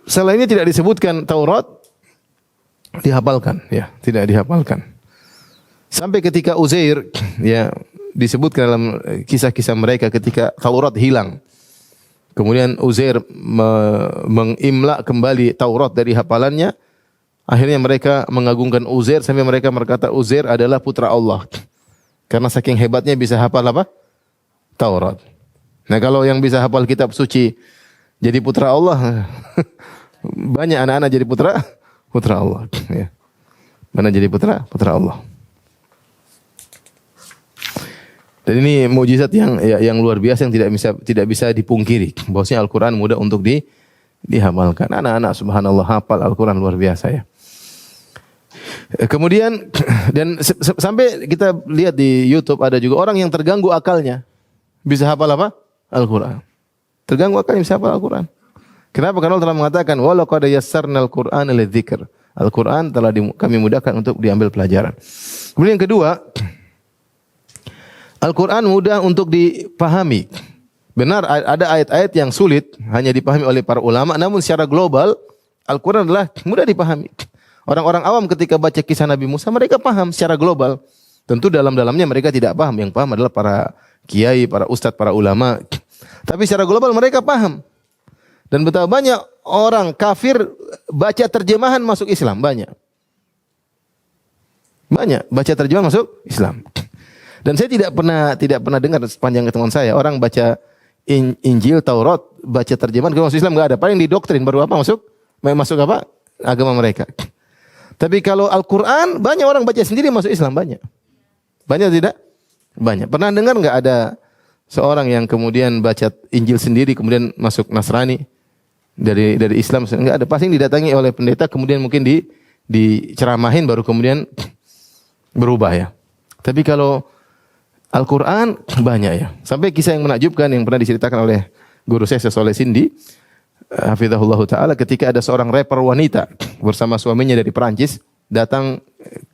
Speaker 2: Selain ini tidak disebutkan Taurat dihafalkan ya, tidak dihafalkan. Sampai ketika Uzair ya disebutkan dalam kisah-kisah mereka ketika Taurat hilang. Kemudian Uzair mengimla kembali Taurat dari hafalannya. Akhirnya mereka mengagungkan Uzair sampai mereka berkata Uzair adalah putra Allah. Karena saking hebatnya bisa hafal apa? Taurat. Nah, kalau yang bisa hafal kitab suci jadi putra Allah, banyak anak-anak jadi putra Allah ya. Mana jadi putra Allah. Dan ini mukjizat yang luar biasa yang tidak bisa dipungkiri. Bahwasanya Al-Qur'an mudah untuk dihafalkan. Anak-anak subhanallah hafal Al-Qur'an luar biasa ya. Kemudian dan sampai kita lihat di YouTube ada juga orang yang terganggu akalnya bisa hafal apa? Al-Qur'an. Terganggu akalnya bisa hafal Al-Qur'an. Kenapa? Karena Allah telah mengatakan wa laqad yassarnal Qur'ana lidzikr. Al-Qur'an telah kami mudahkan untuk diambil pelajaran. Kemudian yang kedua, Al-Quran mudah untuk dipahami. Benar ada ayat-ayat yang sulit hanya dipahami oleh para ulama, namun secara global Al-Quran adalah mudah dipahami. Orang-orang awam ketika baca kisah Nabi Musa mereka paham secara global. Tentu dalam-dalamnya mereka tidak paham. Yang paham adalah para kiai, para ustadz, para ulama. Tapi secara global mereka paham. Dan betapa banyak orang kafir baca terjemahan masuk Islam, banyak. Banyak baca terjemahan masuk Islam. Dan saya tidak pernah dengar sepanjang ketemuan saya orang baca Injil, Taurat, baca terjemahan ke masuk Islam enggak ada. Paling didoktrin baru apa masuk apa? Agama mereka. Tapi kalau Al-Qur'an banyak orang baca sendiri masuk Islam banyak. Banyak tidak? Banyak. Pernah dengar enggak ada seorang yang kemudian baca Injil sendiri kemudian masuk Nasrani dari Islam? Enggak ada. Pasti didatangi oleh pendeta kemudian mungkin diceramahin baru kemudian berubah ya. Tapi kalau Al-Quran banyak ya. Sampai kisah yang menakjubkan yang pernah diceritakan oleh guru saya Soleh Sindi, hafizahullah ta'ala, ketika ada seorang rapper wanita bersama suaminya dari Perancis datang,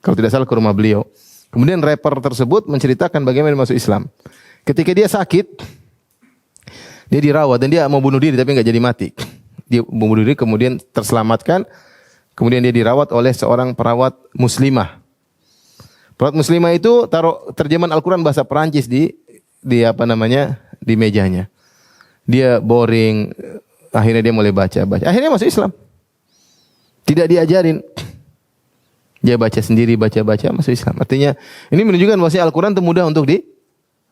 Speaker 2: kalau tidak salah, ke rumah beliau. Kemudian rapper tersebut menceritakan bagaimana masuk Islam. Ketika dia sakit, dia dirawat dan dia mau bunuh diri tapi enggak jadi mati. Dia mau bunuh diri kemudian terselamatkan. Kemudian dia dirawat oleh seorang perawat muslimah. Perawat muslimah itu taruh terjemahan Al-Quran bahasa Perancis di mejanya. Dia boring, akhirnya dia mulai baca. Akhirnya masuk Islam. Tidak diajarin. Dia baca sendiri, baca masuk Islam. Artinya ini menunjukkan bahwa Al-Quran itu mudah untuk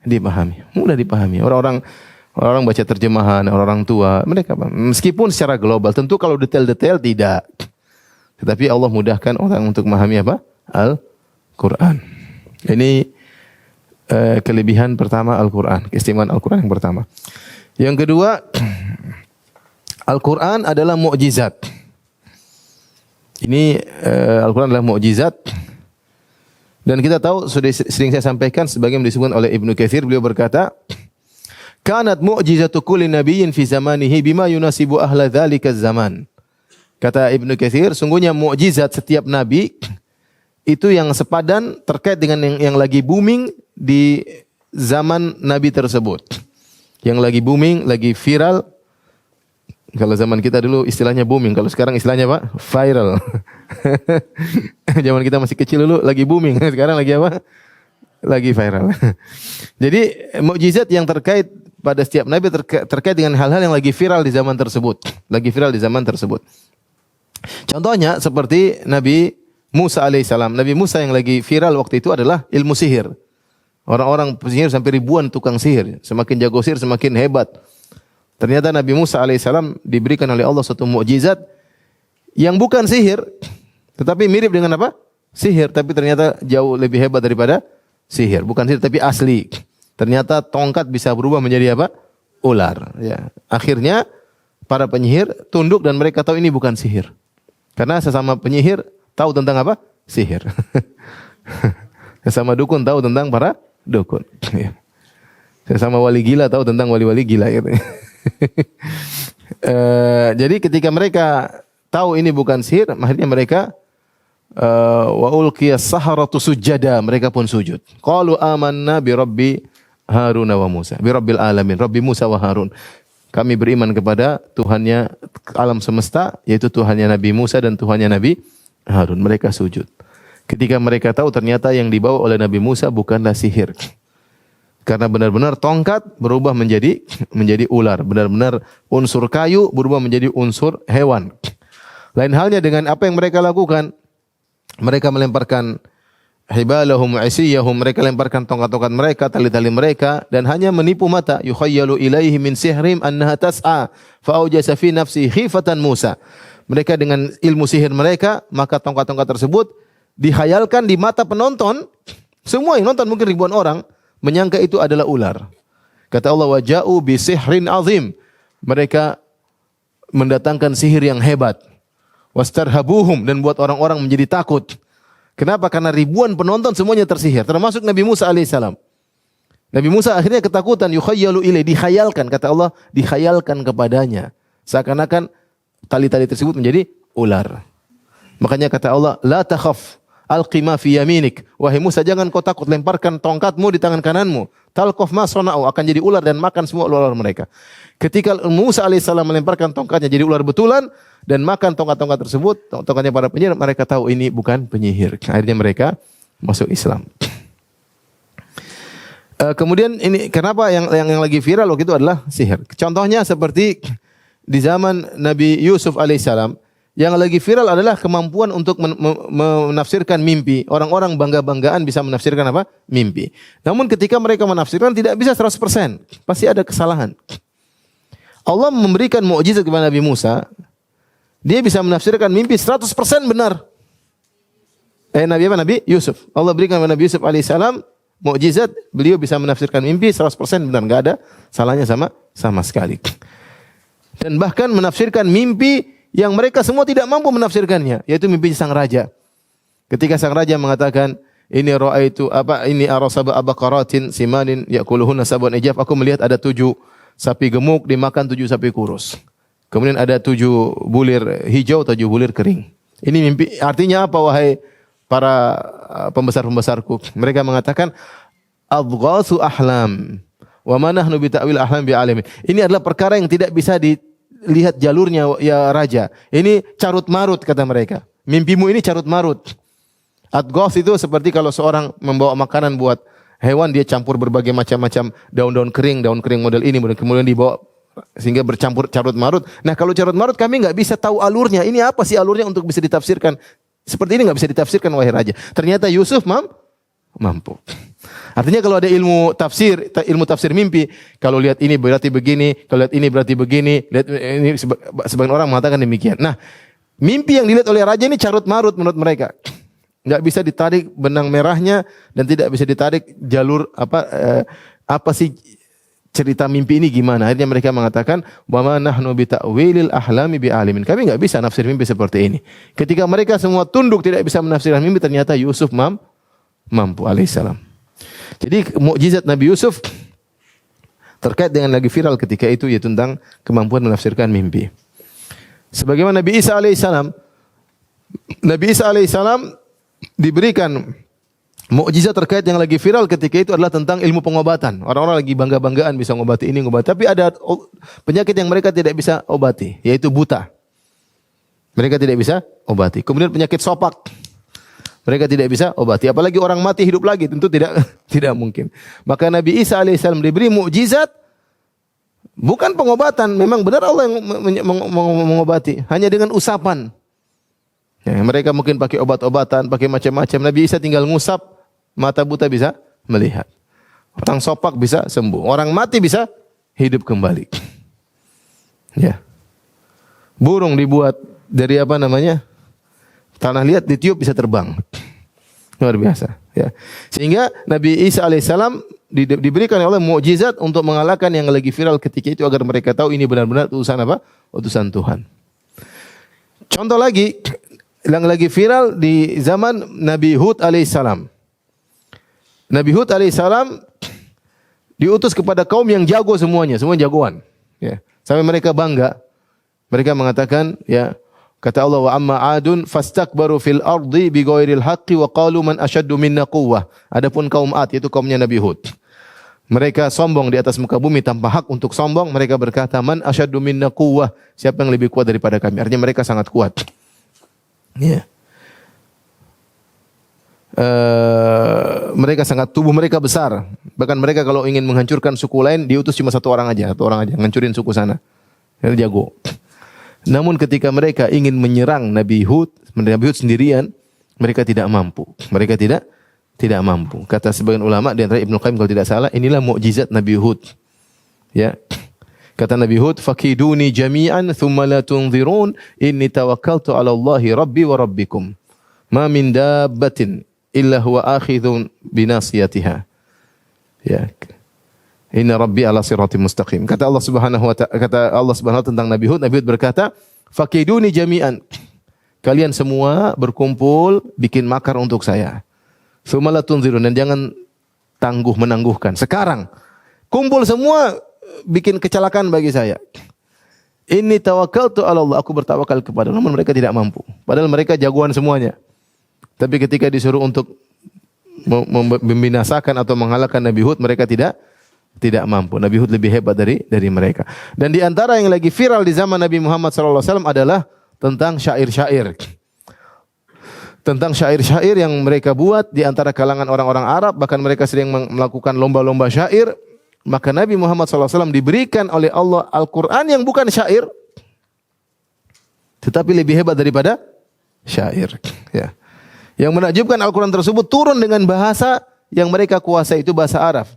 Speaker 2: dipahami. Mudah dipahami. Orang baca terjemahan, orang tua, mereka meskipun secara global, tentu kalau detail-detail tidak. Tetapi Allah mudahkan orang untuk memahami apa? Al-Quran. Ini kelebihan pertama Al-Quran, keistimewaan Al-Quran yang pertama. Yang kedua, Al-Quran adalah mukjizat. Ini Al-Quran adalah mukjizat. Dan kita tahu, sudah sering saya sampaikan, sebagaimana disebutkan oleh Ibnu Katsir, beliau berkata, "Kanat mu'jizatu kulli nabiyyin fi zamanihi bima yunasibu ahla dzalika zaman." Kata Ibnu Katsir, sungguhnya mukjizat setiap nabi itu yang sepadan terkait dengan yang lagi booming di zaman nabi tersebut. Yang lagi booming, lagi viral Kalau zaman kita dulu istilahnya booming, kalau sekarang istilahnya apa? Viral. Zaman kita masih kecil dulu lagi booming, sekarang lagi apa? Lagi viral. Jadi mukjizat yang terkait pada setiap nabi terkait dengan hal-hal yang lagi viral di zaman tersebut. Lagi viral di zaman tersebut. Contohnya seperti Nabi Musa alaihissalam. Nabi Musa yang lagi viral waktu itu adalah ilmu sihir. Orang-orang sihir sampai ribuan tukang sihir. Semakin jago sihir semakin hebat. Ternyata Nabi Musa alaihissalam diberikan oleh Allah suatu mukjizat yang bukan sihir, tetapi mirip dengan apa? Sihir, tapi ternyata jauh lebih hebat daripada sihir. Bukan sihir tapi asli. Ternyata tongkat bisa berubah menjadi apa? Ular. Ya. Akhirnya para penyihir tunduk dan mereka tahu ini bukan sihir. Karena sesama penyihir tahu tentang apa? Sihir. Sesama dukun tahu tentang para dukun. Ya. Sesama wali gila tahu tentang wali-wali gila. Gitu. Jadi ketika mereka tahu ini bukan sihir, akhirnya mereka wa ulqiyas saharatu sujada, mereka pun sujud. Qalu amanna bi rabbi Harun wa Musa, bi rabbil alamin, Rabbi Musa wa Harun. Kami beriman kepada Tuhannya alam semesta, yaitu Tuhannya Nabi Musa dan Tuhannya Nabi Harun. Mereka sujud. Ketika mereka tahu ternyata yang dibawa oleh Nabi Musa bukanlah sihir. Karena benar-benar tongkat berubah menjadi ular, benar-benar unsur kayu berubah menjadi unsur hewan. Lain halnya dengan apa yang mereka lakukan. Mereka melemparkan hibalahum isiyahum, mereka lemparkan tongkat-tongkat mereka, tali-tali mereka dan hanya menipu mata. Yukhayyalu ilaihi min sihrim annaha tas'a fa aujasa fi nafsi khifatan Musa. Mereka dengan ilmu sihir mereka, maka tongkat-tongkat tersebut dihayalkan di mata penonton. Semua yang nonton mungkin ribuan orang menyangka itu adalah ular. Kata Allah, waja'u bi sihrin azim. Mereka mendatangkan sihir yang hebat. Wastarhabuhum, dan buat orang-orang menjadi takut. Kenapa? Karena ribuan penonton semuanya tersihir, termasuk Nabi Musa alaihissalam. Nabi Musa akhirnya ketakutan, yukhayyalu ilai, dihayalkan, kata Allah, dihayalkan kepadanya. Seakan-akan tali-tali tersebut menjadi ular. Makanya kata Allah, la takhaf, alqi ma fi yaminik. Wahai Musa, jangan kau takut, lemparkan tongkatmu di tangan kananmu. Talqaf ma sana'u, akan jadi ular dan makan semua ular mereka. Ketika Musa alaihissalam melemparkan tongkatnya jadi ular betulan dan makan tongkat-tongkat tersebut, tongkatnya para penyihir, mereka tahu ini bukan penyihir. Akhirnya mereka masuk Islam. Kemudian ini kenapa yang lagi viral waktu itu adalah sihir. Contohnya seperti di zaman Nabi Yusuf alaihissalam, yang lagi viral adalah kemampuan untuk menafsirkan mimpi. Orang-orang bangga-banggaan bisa menafsirkan apa? Mimpi. Namun ketika mereka menafsirkan tidak bisa 100%. Pasti ada kesalahan. Allah memberikan mukjizat kepada Nabi Musa. Dia bisa menafsirkan mimpi 100% benar. Nabi apa? Nabi Yusuf. Allah berikan kepada Nabi Yusuf alaihissalam mukjizat, beliau bisa menafsirkan mimpi 100% benar, enggak ada salahnya sama sekali. Dan bahkan menafsirkan mimpi yang mereka semua tidak mampu menafsirkannya, yaitu mimpi sang raja. Ketika sang raja mengatakan, ini arasaba abaqaratin simanin yakuluhunna sab'un ijaf, aku melihat ada 7 sapi gemuk dimakan 7 sapi kurus. Kemudian ada 7 bulir hijau, 7 bulir kering. Ini mimpi, artinya apa wahai para pembesar-pembesarku? Mereka mengatakan, adghasu ahlam wa ma nahnu bi ta'wil ahlam bi alimin. Ini adalah perkara yang tidak bisa dilihat jalurnya ya raja. Ini carut marut kata mereka. Mimpimu ini carut marut. Adghas itu seperti kalau seorang membawa makanan buat hewan, dia campur berbagai macam-macam daun-daun kering, model ini, kemudian dibawa sehingga bercampur carut marut. Nah, kalau carut marut kami enggak bisa tahu alurnya. Ini apa sih alurnya untuk bisa ditafsirkan? Seperti ini enggak bisa ditafsirkan wahai raja. Ternyata Yusuf mampu. Artinya kalau ada ilmu tafsir mimpi, kalau lihat ini berarti begini, kalau lihat ini berarti begini, lihat ini, sebagian orang mengatakan demikian. Nah, mimpi yang dilihat oleh raja ini carut marut menurut mereka. Enggak bisa ditarik benang merahnya dan tidak bisa ditarik jalur apa sih cerita mimpi ini gimana. Akhirnya mereka mengatakan, wa ma nahnu bi ta'wilil ahlami bi alimin. Kami enggak bisa nafsir mimpi seperti ini. Ketika mereka semua tunduk tidak bisa menafsirkan mimpi, ternyata Yusuf mampu alaihissalam. Jadi mukjizat Nabi Yusuf terkait dengan lagi viral ketika itu, yaitu tentang kemampuan menafsirkan mimpi. Sebagaimana Nabi Isa alaihissalam diberikan Mukjizat terkait yang lagi viral ketika itu adalah tentang ilmu pengobatan. Orang-orang lagi bangga-banggaan bisa mengobati ini, mengobati. Tapi ada penyakit yang mereka tidak bisa obati, yaitu buta. Mereka tidak bisa obati. Kemudian penyakit sopak. Mereka tidak bisa obati. Apalagi orang mati hidup lagi, tentu tidak mungkin. Maka Nabi Isa alaihissalam diberi mukjizat, bukan pengobatan. Memang benar Allah yang mengobati. Hanya dengan usapan. Ya, mereka mungkin pakai obat-obatan, pakai macam-macam. Nabi Isa tinggal ngusap, mata buta bisa melihat. Orang sopak bisa sembuh. Orang mati bisa hidup kembali. Ya. Burung dibuat dari apa namanya? Tanah liat ditiup bisa terbang. Luar biasa. Ya. Sehingga Nabi Isa alaihissalam diberikan oleh mukjizat untuk mengalahkan yang lagi viral ketika itu agar mereka tahu ini benar-benar utusan apa? Utusan Tuhan. Contoh lagi yang lagi viral di zaman Nabi Hud alaihissalam. Nabi Hud alaihissalam diutus kepada kaum yang jago semuanya, semua jagoan. Ya. Sampai mereka bangga. Mereka mengatakan, ya, kata Allah, wa amma adun fastakbaru fil ardi bighairil haqqi wa qalu man asyaddu minna quwwah. Adapun kaum Ad, yaitu kaumnya Nabi Hud. Mereka sombong di atas muka bumi tanpa hak untuk sombong. Mereka berkata, man asyaddu minna quwwah. Siapa yang lebih kuat daripada kami? Artinya mereka sangat kuat. Ya. Mereka sangat, tubuh mereka besar. Bahkan mereka kalau ingin menghancurkan suku lain, diutus cuma satu orang aja, ngancurin suku sana. Dia jago. Namun ketika mereka ingin menyerang Nabi Hud sendirian, mereka tidak mampu. Mereka tidak mampu. Kata sebagian ulama di antara Ibnu Qayyim kalau tidak salah, inilah mukjizat Nabi Hud. Ya. Kata Nabi Hud, "Fakiduni jami'an thumma la tunzirun, inni tawakkaltu 'ala Allahi rabbi wa rabbikum. Ma min dabbatin illa huwa akhidhun binasiyatiha." Ya. Inna rabbi ala siratim mustaqim. Kata Allah Subhanahu wa ta'ala tentang Nabi Hud berkata, "Fakiduni jami'an." Kalian semua berkumpul bikin makar untuk saya. Tsumma la tunzirun, dan jangan menangguhkan. Sekarang kumpul semua bikin kecelakaan bagi saya. Inni tawakkaltu 'ala Allah, aku bertawakal kepada Allah, namun mereka tidak mampu. Padahal mereka jagoan semuanya. Tapi ketika disuruh untuk membinasakan atau mengalahkan Nabi Hud, mereka tidak mampu. Nabi Hud lebih hebat dari mereka. Dan di antara yang lagi viral di zaman Nabi Muhammad SAW adalah tentang syair-syair. Tentang syair-syair yang mereka buat di antara kalangan orang-orang Arab, bahkan mereka sering melakukan lomba-lomba syair. Maka Nabi Muhammad SAW diberikan oleh Allah Al-Quran yang bukan syair, tetapi lebih hebat daripada syair. Ya. Yang menakjubkan, Al-Quran tersebut turun dengan bahasa yang mereka kuasai, itu bahasa Arab,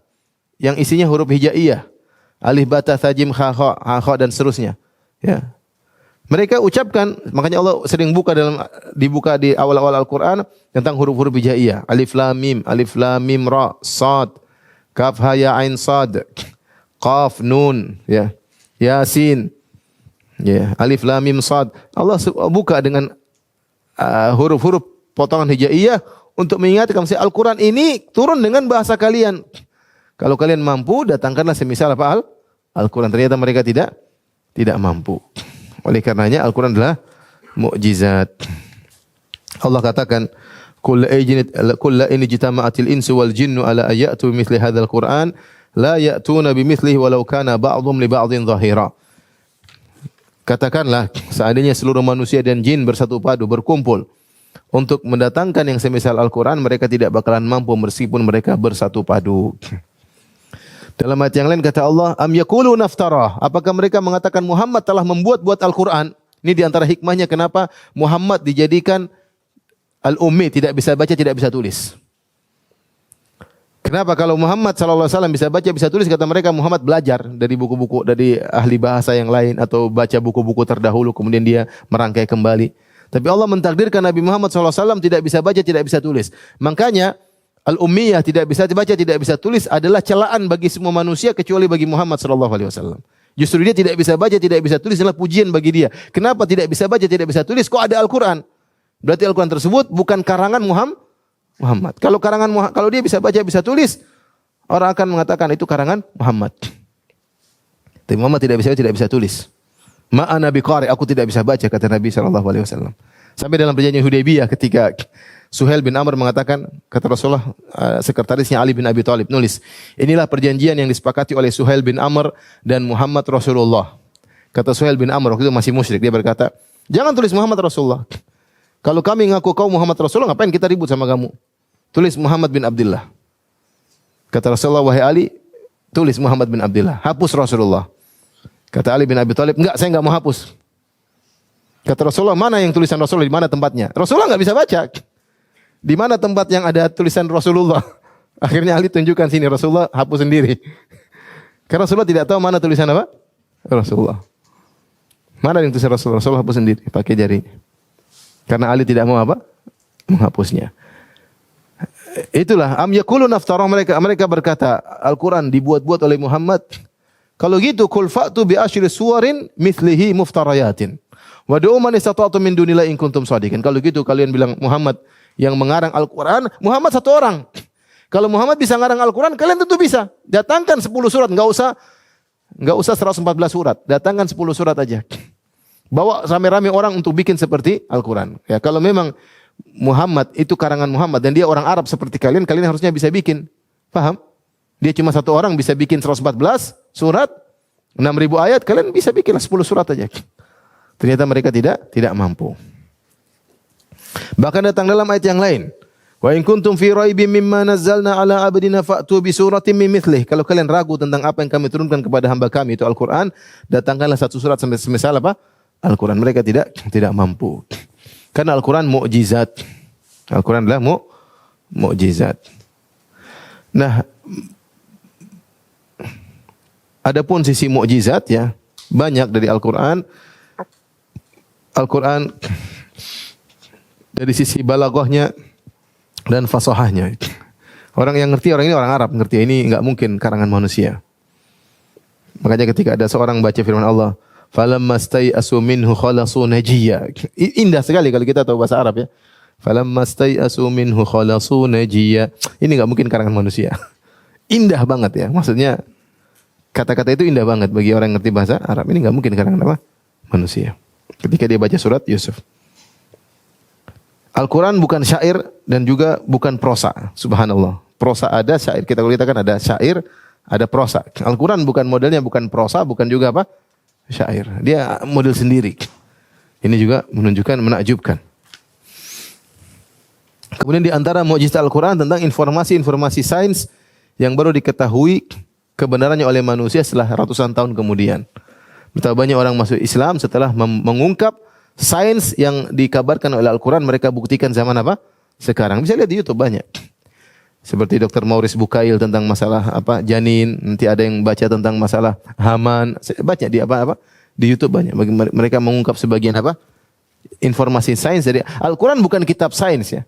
Speaker 2: yang isinya huruf hijaiyah, alif, ba, ta, tha, jim, kha, kha, dan seterusnya. Ya. Mereka ucapkan, makanya Allah sering dibuka di awal-awal Al-Quran tentang huruf-huruf hijaiyah. Alif lam mim ra, sad, kaf ha ya ain sad, qaf nun, ya, yasin, ya, alif lam mim sad. Allah buka dengan huruf-huruf potongan hijaiyah untuk mengingatkan Al-Quran ini turun dengan bahasa kalian. Kalau kalian mampu, datangkanlah semisal apa Al-Quran. Ternyata mereka tidak mampu. Oleh karenanya Al-Quran adalah mukjizat. Allah katakan, "Qul la in jitama'atil insu wal jinnu ala ayatu bimithli hadzal Qur'an la ya'tuna bimithlihi walau kana ba'dhum li ba'dhin dhahira." Katakanlah, seandainya seluruh manusia dan jin bersatu padu, berkumpul untuk mendatangkan yang semisal Al-Quran, mereka tidak bakalan mampu meskipun mereka bersatu padu. Dalam ayat yang lain kata Allah, "Am yaquluna naftarah?" Apakah mereka mengatakan Muhammad telah membuat Al-Quran? Ini diantara hikmahnya kenapa Muhammad dijadikan al-ummi, tidak bisa baca, tidak bisa tulis. Kenapa? Kalau Muhammad SAW bisa baca, bisa tulis, kata mereka Muhammad belajar dari buku-buku, dari ahli bahasa yang lain, atau baca buku-buku terdahulu, kemudian dia merangkai kembali. Tapi Allah mentakdirkan Nabi Muhammad SAW tidak bisa baca, tidak bisa tulis. Makanya al-ummiyah, tidak bisa baca, tidak bisa tulis, adalah celaan bagi semua manusia kecuali bagi Muhammad SAW. Justru dia tidak bisa baca, tidak bisa tulis adalah pujian bagi dia. Kenapa tidak bisa baca, tidak bisa tulis? Kok ada Al-Quran? Berarti Al-Quran tersebut bukan karangan Muhammad. Kalau dia bisa baca, bisa tulis, orang akan mengatakan itu karangan Muhammad. Tapi Muhammad tidak bisa baca, tidak bisa tulis. Ma'ana biqari, aku tidak bisa baca, kata Nabi SAW. Sampai dalam perjanjian Hudaybiyah ketika Suhail bin Amr mengatakan, kata Rasulullah, sekretarisnya Ali bin Abi Thalib nulis, inilah perjanjian yang disepakati oleh Suhail bin Amr dan Muhammad Rasulullah. Kata Suhail bin Amr, waktu itu masih musyrik, dia berkata, jangan tulis Muhammad Rasulullah. Kalau kami ngaku kau Muhammad Rasulullah, ngapain kita ribut sama kamu? Tulis Muhammad bin Abdullah. Kata Rasulullah, wahai Ali, tulis Muhammad bin Abdullah, hapus Rasulullah. Kata Ali bin Abi Thalib, enggak, saya enggak mau hapus. Kata Rasulullah, mana yang tulisan Rasulullah, di mana tempatnya? Rasulullah enggak bisa baca. Di mana tempat yang ada tulisan Rasulullah? Akhirnya Ali tunjukkan sini, Rasulullah hapus sendiri. Karena Rasulullah tidak tahu mana tulisan apa? Rasulullah. Mana yang tulisan Rasulullah? Rasulullah hapus sendiri, pakai jarinya. Karena Ali tidak mau apa? Menghapusnya. Itulah am yaqulun aftarah, mereka berkata Al-Qur'an dibuat-buat oleh Muhammad. Kalau gitu kul fa'tu bi asyri suwarin mithlihi muftarayatin. Wa du'u man istata'tum min dunillahi in kuntum shadiqin. Kalau gitu kalian bilang Muhammad yang mengarang Al-Qur'an, Muhammad satu orang. Kalau Muhammad bisa ngarang Al-Qur'an, kalian tentu bisa. Datangkan 10 surat, enggak usah 114 surat. Datangkan 10 surat aja. Bawa rame-rame orang untuk bikin seperti Al-Qur'an. Ya, kalau memang Muhammad itu karangan Muhammad dan dia orang Arab seperti kalian, kalian harusnya bisa bikin. Paham? Dia cuma satu orang bisa bikin 114 surat, 6.000 ayat, kalian bisa bikinlah 10 surat aja. Ternyata mereka tidak mampu. Bahkan datang dalam ayat yang lain, wa in kuntum fi raibim mimma nazzalna ala abdina fa'tu bi suratin min mithlih. Kalau kalian ragu tentang apa yang kami turunkan kepada hamba kami itu Al-Qur'an, datangkanlah satu surat semisal apa? Al-Qur'an. Mereka tidak mampu. Karena Al-Qur'an mukjizat. Al-Qur'an adalah mukjizat. Nah, adapun sisi mukjizat ya, banyak dari Al-Qur'an. Al-Qur'an dari sisi balaghahnya dan fasahahnya. Orang yang ngerti, orang ini orang Arab ngerti, ini enggak mungkin karangan manusia. Makanya ketika ada seorang baca firman Allah, falamma stai'asu minhu khalasu najiyya. Indah sekali kalau kita tahu bahasa Arab ya. Falamma stai'asu minhu khalasu najiyya. Ini enggak mungkin karangan manusia. Indah banget ya. Maksudnya kata-kata itu indah banget bagi orang yang ngerti bahasa Arab. Ini enggak mungkin karangan apa? Manusia. Ketika dia baca surat Yusuf. Al-Quran bukan syair dan juga bukan prosa. Subhanallah. Prosa ada, syair. Kita kan ada syair, ada prosa. Al-Quran bukan modelnya, bukan prosa, bukan juga apa? Syair. Dia model sendiri. Ini juga menunjukkan, menakjubkan. Kemudian di antara mukjizat Al-Quran tentang informasi-informasi sains yang baru diketahui kebenarannya oleh manusia setelah ratusan tahun kemudian. Betapa banyak orang masuk Islam setelah mengungkap sains yang dikabarkan oleh Al-Quran mereka buktikan zaman apa? Sekarang. Bisa lihat di YouTube banyak. Seperti Dr. Maurice Bucaille tentang masalah apa? Janin. Nanti ada yang baca tentang masalah Haman. Baca di apa? Di YouTube banyak. Mereka mengungkap sebagian apa? Informasi sains. Jadi Al-Quran bukan kitab sains ya.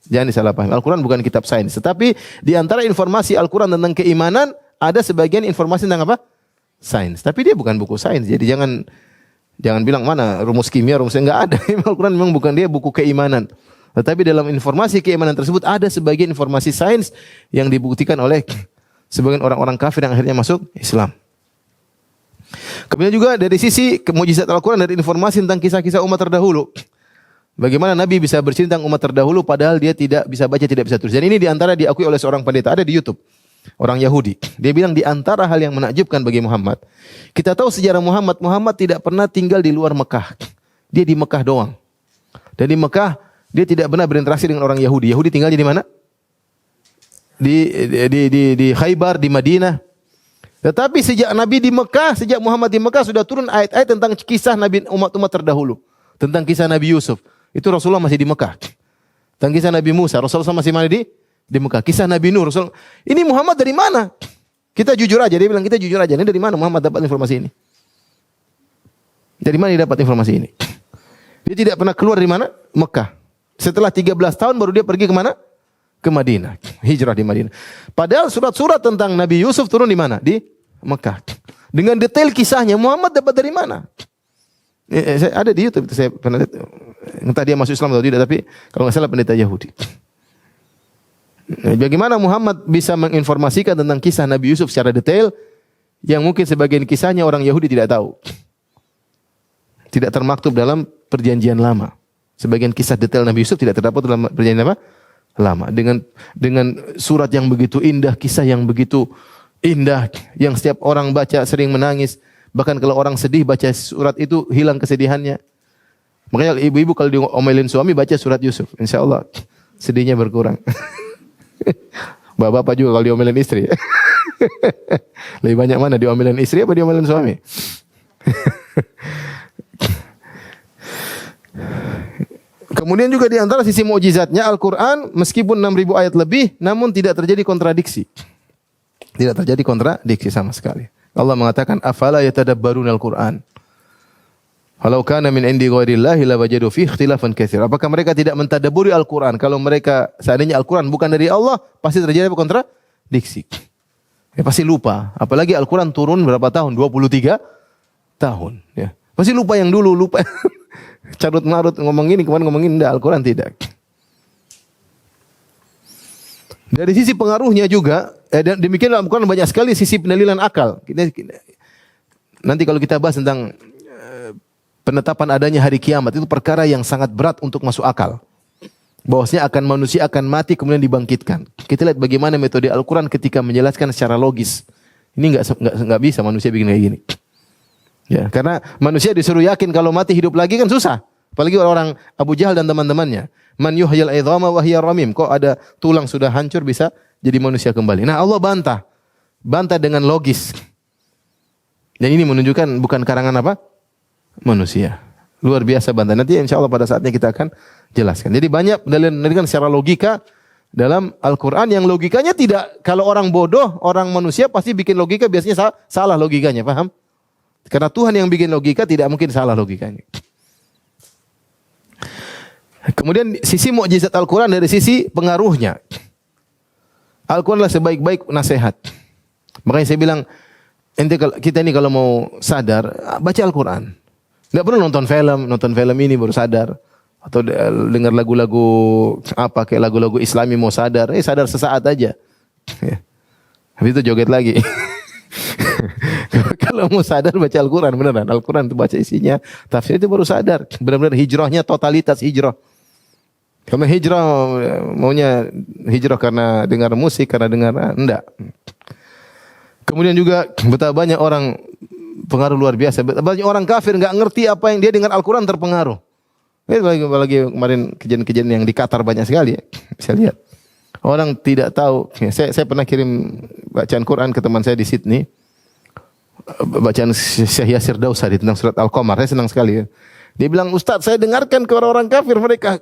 Speaker 2: Jangan disalah paham. Al-Quran bukan kitab sains. Tetapi di antara informasi Al-Quran tentang keimanan ada sebagian informasi tentang apa? Sains. Tapi dia bukan buku sains. Jadi jangan bilang mana rumus kimia, rumusnya enggak ada. Al-Quran memang bukan dia buku keimanan. Tetapi dalam informasi keimanan tersebut ada sebagian informasi sains yang dibuktikan oleh sebagian orang-orang kafir yang akhirnya masuk Islam. Kemudian juga dari sisi mukjizat Al-Quran dari informasi tentang kisah-kisah umat terdahulu. Bagaimana Nabi bisa bercerita tentang umat terdahulu padahal dia tidak bisa baca, tidak bisa tulis. Dan ini diantara diakui oleh seorang pendeta, ada di YouTube. Orang Yahudi. Dia bilang di antara hal yang menakjubkan bagi Muhammad. Kita tahu sejarah Muhammad. Muhammad tidak pernah tinggal di luar Mekah. Dia di Mekah doang. Dan di Mekah dia tidak pernah berinteraksi dengan orang Yahudi. Yahudi tinggalnya di mana? Di Khaybar, di Madinah. Tetapi sejak Nabi di Mekah, sejak Muhammad di Mekah sudah turun ayat-ayat tentang kisah Nabi umat-umat terdahulu. Tentang kisah Nabi Yusuf. Itu Rasulullah masih di Mekah. Tentang kisah Nabi Musa, Rasulullah masih mana di Mekah. Kisah Nabi Nuh, Rasul. Ini Muhammad dari mana? Kita jujur aja. Dia bilang kita jujur aja. Ini dari mana Muhammad dapat informasi ini? Dari mana dia dapat informasi ini? Dia tidak pernah keluar dari mana? Mekah. Setelah 13 tahun baru dia pergi ke mana? Ke Madinah. Hijrah di Madinah. Padahal surat-surat tentang Nabi Yusuf turun di mana? Di Mekah. Dengan detail kisahnya Muhammad dapat dari mana? Ada di YouTube. Saya pernah lihat. Entah dia masuk Islam atau tidak. Tapi kalau nggak salah pendeta Yahudi. Bagaimana Muhammad bisa menginformasikan tentang kisah Nabi Yusuf secara detail yang mungkin sebagian kisahnya orang Yahudi tidak tahu. Tidak termaktub dalam perjanjian lama. Sebagian kisah detail Nabi Yusuf tidak terdapat dalam perjanjian apa? Lama. Dengan surat yang begitu indah, kisah yang begitu indah, yang setiap orang baca sering menangis. Bahkan kalau orang sedih baca surat itu hilang kesedihannya. Makanya ibu-ibu kalau diomelin suami baca surat Yusuf, insya Allah sedihnya berkurang. Bapak-bapak juga kalau diomelin istri. Lebih banyak mana diomelin istri apa diomelin suami? Kemudian juga di antara sisi mukjizatnya Al-Quran meskipun 6.000 ayat lebih namun tidak terjadi kontradiksi. Tidak terjadi kontradiksi sama sekali. Allah mengatakan afala yatadabbaruna al-Quran. Walau kana min indi ghairillahi lawajadu fihi ikhtilafan katsir. Apakah mereka tidak mentadabburi Al-Quran? Kalau mereka seandainya Al-Quran bukan dari Allah, pasti terjadi kontradiksi. Ya, pasti lupa. Apalagi Al-Quran turun berapa tahun? 23 tahun. Ya. Pasti lupa yang dulu, lupa. Carut marut ngomong ini, kemarin ngomong ini, enggak, Al-Quran tidak. Dari sisi pengaruhnya juga, dan demikian Al-Quran banyak sekali sisi pendalilan akal. Nanti kalau kita bahas tentang penetapan adanya hari kiamat, itu perkara yang sangat berat untuk masuk akal. Bahwasanya manusia akan mati kemudian dibangkitkan. Kita lihat bagaimana metode Al-Quran ketika menjelaskan secara logis. Ini enggak bisa manusia bikin kayak gini. Ya, karena manusia disuruh yakin kalau mati hidup lagi kan susah. Apalagi orang Abu Jahal dan teman-temannya. Man yuhyil idhama wa hiya ramim. Kok ada tulang sudah hancur bisa jadi manusia kembali. Nah, Allah bantah. Bantah dengan logis. Dan ini menunjukkan bukan karangan apa? Manusia. Luar biasa bantah. Nanti insyaallah pada saatnya kita akan jelaskan. Jadi banyak pendalilan secara logika dalam Al-Quran yang logikanya tidak. Kalau orang bodoh, orang manusia pasti bikin logika biasanya salah logikanya. Paham? Karena Tuhan yang bikin logika tidak mungkin salah logikanya. Kemudian sisi mukjizat Al-Quran dari sisi pengaruhnya. Al-Quran adalah sebaik-baik nasihat. Makanya saya bilang, kita ini kalau mau sadar, baca Al-Quran. Tidak perlu nonton film ini baru sadar. Atau dengar lagu-lagu apa, kayak lagu-lagu Islami mau sadar. Sadar sesaat aja. Habis itu joget lagi. Kalau mau sadar baca Al-Quran beneran. Al-Quran itu baca isinya, tafsir itu baru sadar. Benar-benar hijrahnya totalitas hijrah. Kalau hijrah maunya hijrah karena dengar musik, karena dengar enggak. Kemudian juga betapa banyak orang pengaruh luar biasa. Banyak orang kafir enggak ngerti apa yang dia dengar Al-Quran terpengaruh. Apalagi kemarin kejadian-kejadian yang di Qatar banyak sekali ya. Bisa lihat. Orang tidak tahu. Saya pernah kirim bacaan Quran ke teman saya di Sydney. Bacaan Syekh Yasir Dausari tentang surat Al-Qamar. Saya senang sekali ya. Dia bilang, Ustaz, saya dengarkan ke orang-orang kafir, mereka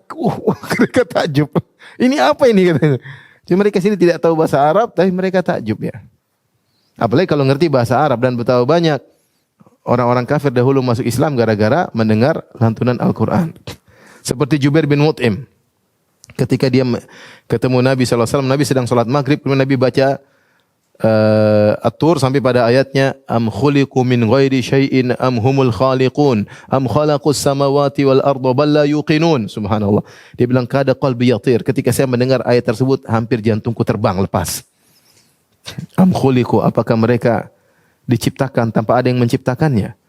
Speaker 2: takjub. Ini apa ini katanya. Jadi mereka sini tidak tahu bahasa Arab, tapi mereka takjub ya. Apalagi kalau ngerti bahasa Arab, dan betapa banyak orang-orang kafir dahulu masuk Islam gara-gara mendengar lantunan Al-Quran. Seperti Jubair bin Mut'im. Ketika dia ketemu Nabi SAW, Nabi sedang sholat maghrib, kemudian Nabi baca At-Tur sampai pada ayatnya am khuliqu min ghairi syai'in am humul khaliqun am khalaqus samawati wal arda bal la yuqinun. Subhanallah. Dia bilang kada qalbi yatir. Ketika saya mendengar ayat tersebut hampir jantungku terbang lepas. Am khuliqu, apakah mereka diciptakan tanpa ada yang menciptakannya?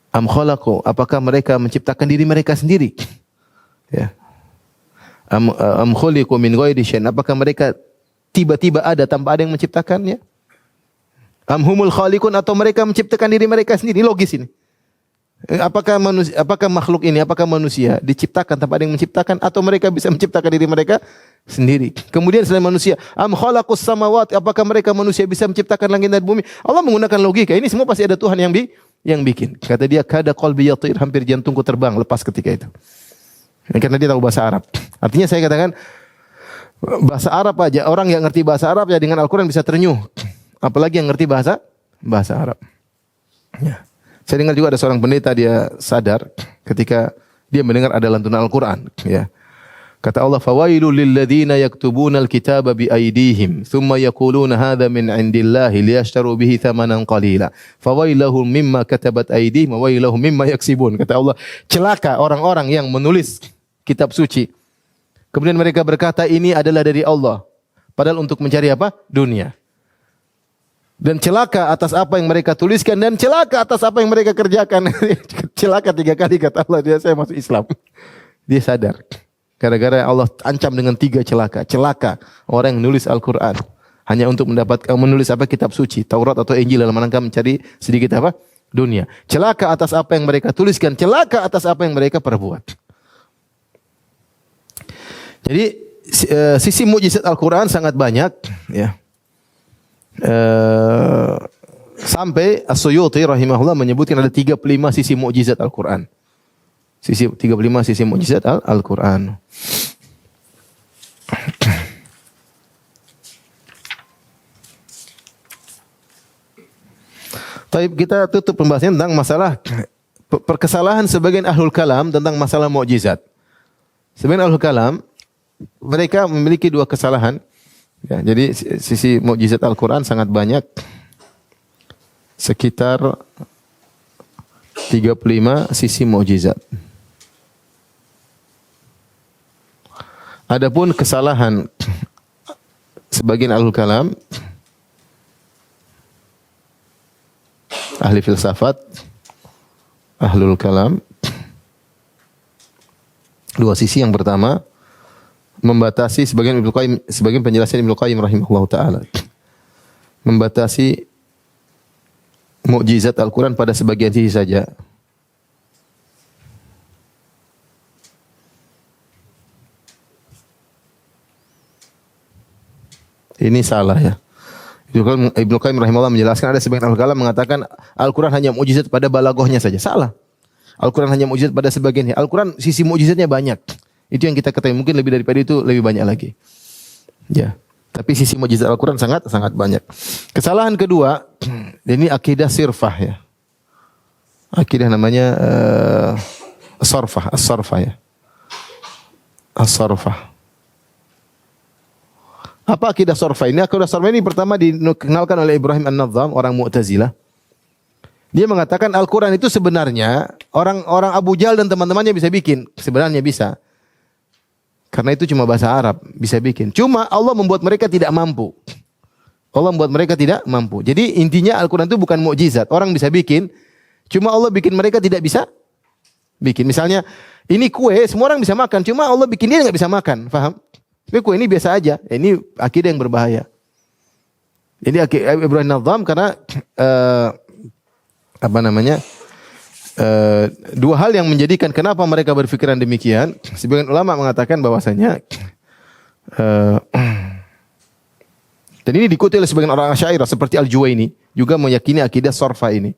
Speaker 2: Am khalaqu, apakah mereka menciptakan diri mereka sendiri? Ya. Am khuliqu min ghairi syai'in, apakah mereka tiba-tiba ada tanpa ada yang menciptakannya? Am humul khaliqun, atau mereka menciptakan diri mereka sendiri? Logis ini. Apakah makhluk ini, apakah manusia diciptakan tanpa ada yang menciptakan, atau mereka bisa menciptakan diri mereka sendiri? Kemudian selain manusia, am khalaqus samawati, apakah mereka manusia bisa menciptakan langit dan bumi? Allah menggunakan logika. Ini semua pasti ada Tuhan yang bikin. Kata dia, kada qalbi yatir, hampir jantungku terbang lepas ketika itu. Karena dia tahu bahasa Arab. Artinya saya katakan, bahasa Arab aja, orang yang ngerti bahasa Arab ya dengan Al-Quran bisa ternyuh. Apalagi yang ngerti bahasa Arab. Ya. Saya dengar juga ada seorang pendeta, dia sadar ketika dia mendengar ada lantunan Al-Quran. Ya. Kata Allah, fawailul lilladzina yaktubuna al-kitaba biaydihim thumma yaquluna hadza min indillahi liyashtaru bihi thamanan qalila. Fawailahum mimma katabat aydihim wa wailahum mimma yaksibun. Kata Allah, celaka orang-orang yang menulis kitab suci. Kemudian mereka berkata ini adalah dari Allah. Padahal untuk mencari apa? Dunia. Dan celaka atas apa yang mereka tuliskan. Dan celaka atas apa yang mereka kerjakan. Celaka 3 kali kata Allah. Dia saya masuk Islam. Dia sadar. Gara-gara Allah ancam dengan 3 celaka. Celaka orang yang menulis Al-Quran. Hanya untuk mendapatkan menulis apa kitab suci, Taurat atau Injil dalam rangka mencari sedikit apa? Dunia. Celaka atas apa yang mereka tuliskan, celaka atas apa yang mereka perbuat. Jadi sisi mukjizat Al-Quran sangat banyak, ya. Sampai As-Suyuti rahimahullah menyebutkan ada 35 sisi mukjizat Al-Quran. 35 sisi mukjizat Al-Quran. Taib, kita tutup pembahasan tentang masalah perkesalahan sebagian ahlul kalam tentang masalah mukjizat. Sebagian ahlul kalam mereka memiliki 2 kesalahan. Ya, jadi sisi mukjizat Al-Quran sangat banyak. Sekitar 35 sisi mukjizat. Adapun kesalahan sebagian ahlul kalam, ahli filsafat, ahlul kalam, 2 sisi. Yang pertama, membatasi sebagian penjelasan Ibnu Qayyim rahimahullahu taala. Membatasi mukjizat Al-Quran pada sebagian sisi saja. Ini salah, ya. Ibnu Qayyim rahimahullah menjelaskan ada sebagian al-kalam mengatakan Al-Quran hanya mukjizat pada balaghahnya saja. Salah. Al-Quran hanya mukjizat pada sebagiannya. Al-Quran sisi mukjizatnya banyak. Itu yang kita ketahui. Mungkin lebih daripada itu, lebih banyak lagi. Ya. Tapi sisi mukjizat Al-Quran sangat banyak. Kesalahan kedua, ini akidah sirfah, ya. Akidah namanya as-sarfah, ya. As-sarfah. Apa akidah sarfah ini? Akidah sarfah ini pertama dikenalkan oleh Ibrahim An-Nadham, orang Mu'tazilah. Dia mengatakan Al-Quran itu sebenarnya orang Abu Jahal dan teman-temannya bisa bikin. Sebenarnya bisa. Karena itu cuma bahasa Arab, bisa bikin. Cuma Allah membuat mereka tidak mampu. Allah membuat mereka tidak mampu. Jadi intinya Al-Quran itu bukan mukjizat. Orang bisa bikin, cuma Allah bikin mereka tidak bisa bikin. Misalnya, ini kue, semua orang bisa makan. Cuma Allah bikin dia nggak bisa makan. Faham? Tapi kue ini biasa aja. Ini akidah yang berbahaya. Jadi Ibrahim Nadham karena dua hal yang menjadikan kenapa mereka berpikiran demikian. Sebagian ulama mengatakan bahwasanya dan ini diikuti oleh sebagian orang Asy'ariyah seperti Al-Juwaini juga meyakini akidah sarfa ini.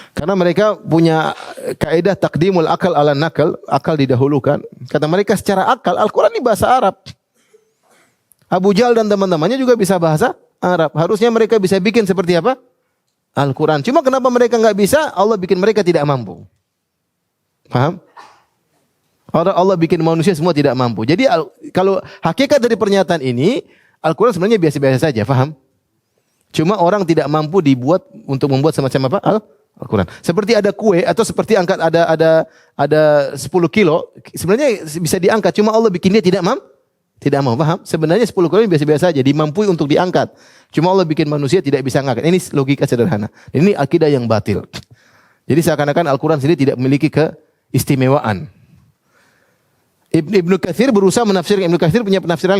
Speaker 2: Karena mereka punya kaidah takdimul akal ala nakal, akal didahulukan. Kata mereka secara akal Al-Quran ini bahasa Arab. Abu Jahal dan teman-temannya juga bisa bahasa Arab. Harusnya mereka bisa bikin seperti apa? Al-Quran. Cuma kenapa mereka nggak bisa? Allah bikin mereka tidak mampu. Paham? Allah bikin manusia semua tidak mampu. Jadi kalau hakikat dari pernyataan ini, Al-Quran sebenarnya biasa-biasa saja. Paham? Cuma orang tidak mampu dibuat untuk membuat semacam apa? Al-Quran. Seperti ada kue atau seperti angkat ada 10 kilo, sebenarnya bisa diangkat, cuma Allah bikin dia tidak mampu. Tidak mau, paham? Sebenarnya 10 kilo ini biasa-biasa saja, dimampui untuk diangkat. Cuma Allah bikin manusia tidak bisa angkat. Ini logika sederhana. Ini akidah yang batil. Jadi seakan-akan Al-Quran sendiri tidak memiliki keistimewaan. Ibnu Katsir berusaha menafsirkan. Ibnu Katsir punya penafsiran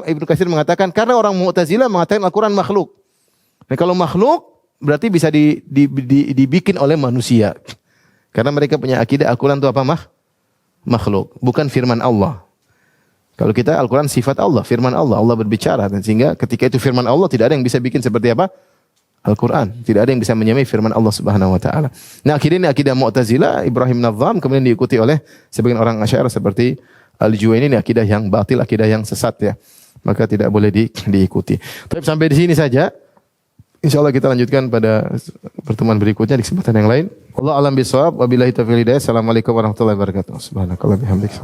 Speaker 2: Ibnu Katsir mengatakan karena orang Mu'tazilah mengatakan Al-Quran makhluk. Nah, kalau makhluk berarti bisa dibikin oleh manusia. Karena mereka punya akidah Al-Quran itu apa? Makhluk, bukan firman Allah. Kalau kita Al-Quran sifat Allah, firman Allah, Allah berbicara, dan sehingga ketika itu firman Allah tidak ada yang bisa bikin seperti apa? Al-Quran. Tidak ada yang bisa menyamai firman Allah Subhanahu wa taala. Nah, akhirnya ini akidah Mu'tazilah, Ibrahim Nadham, kemudian diikuti oleh sebagian orang Asy'ariyah seperti Al-Juwaini, ini akidah yang batil, akidah yang sesat, ya. Maka tidak boleh diikuti. Tapi sampai di sini saja. InsyaAllah kita lanjutkan pada pertemuan berikutnya di kesempatan yang lain. Allah alam bisawab. Wabillahi taufiq wal hidayah. Assalamualaikum warahmatullahi wabarakatuh. Subhanakallah bihamdik.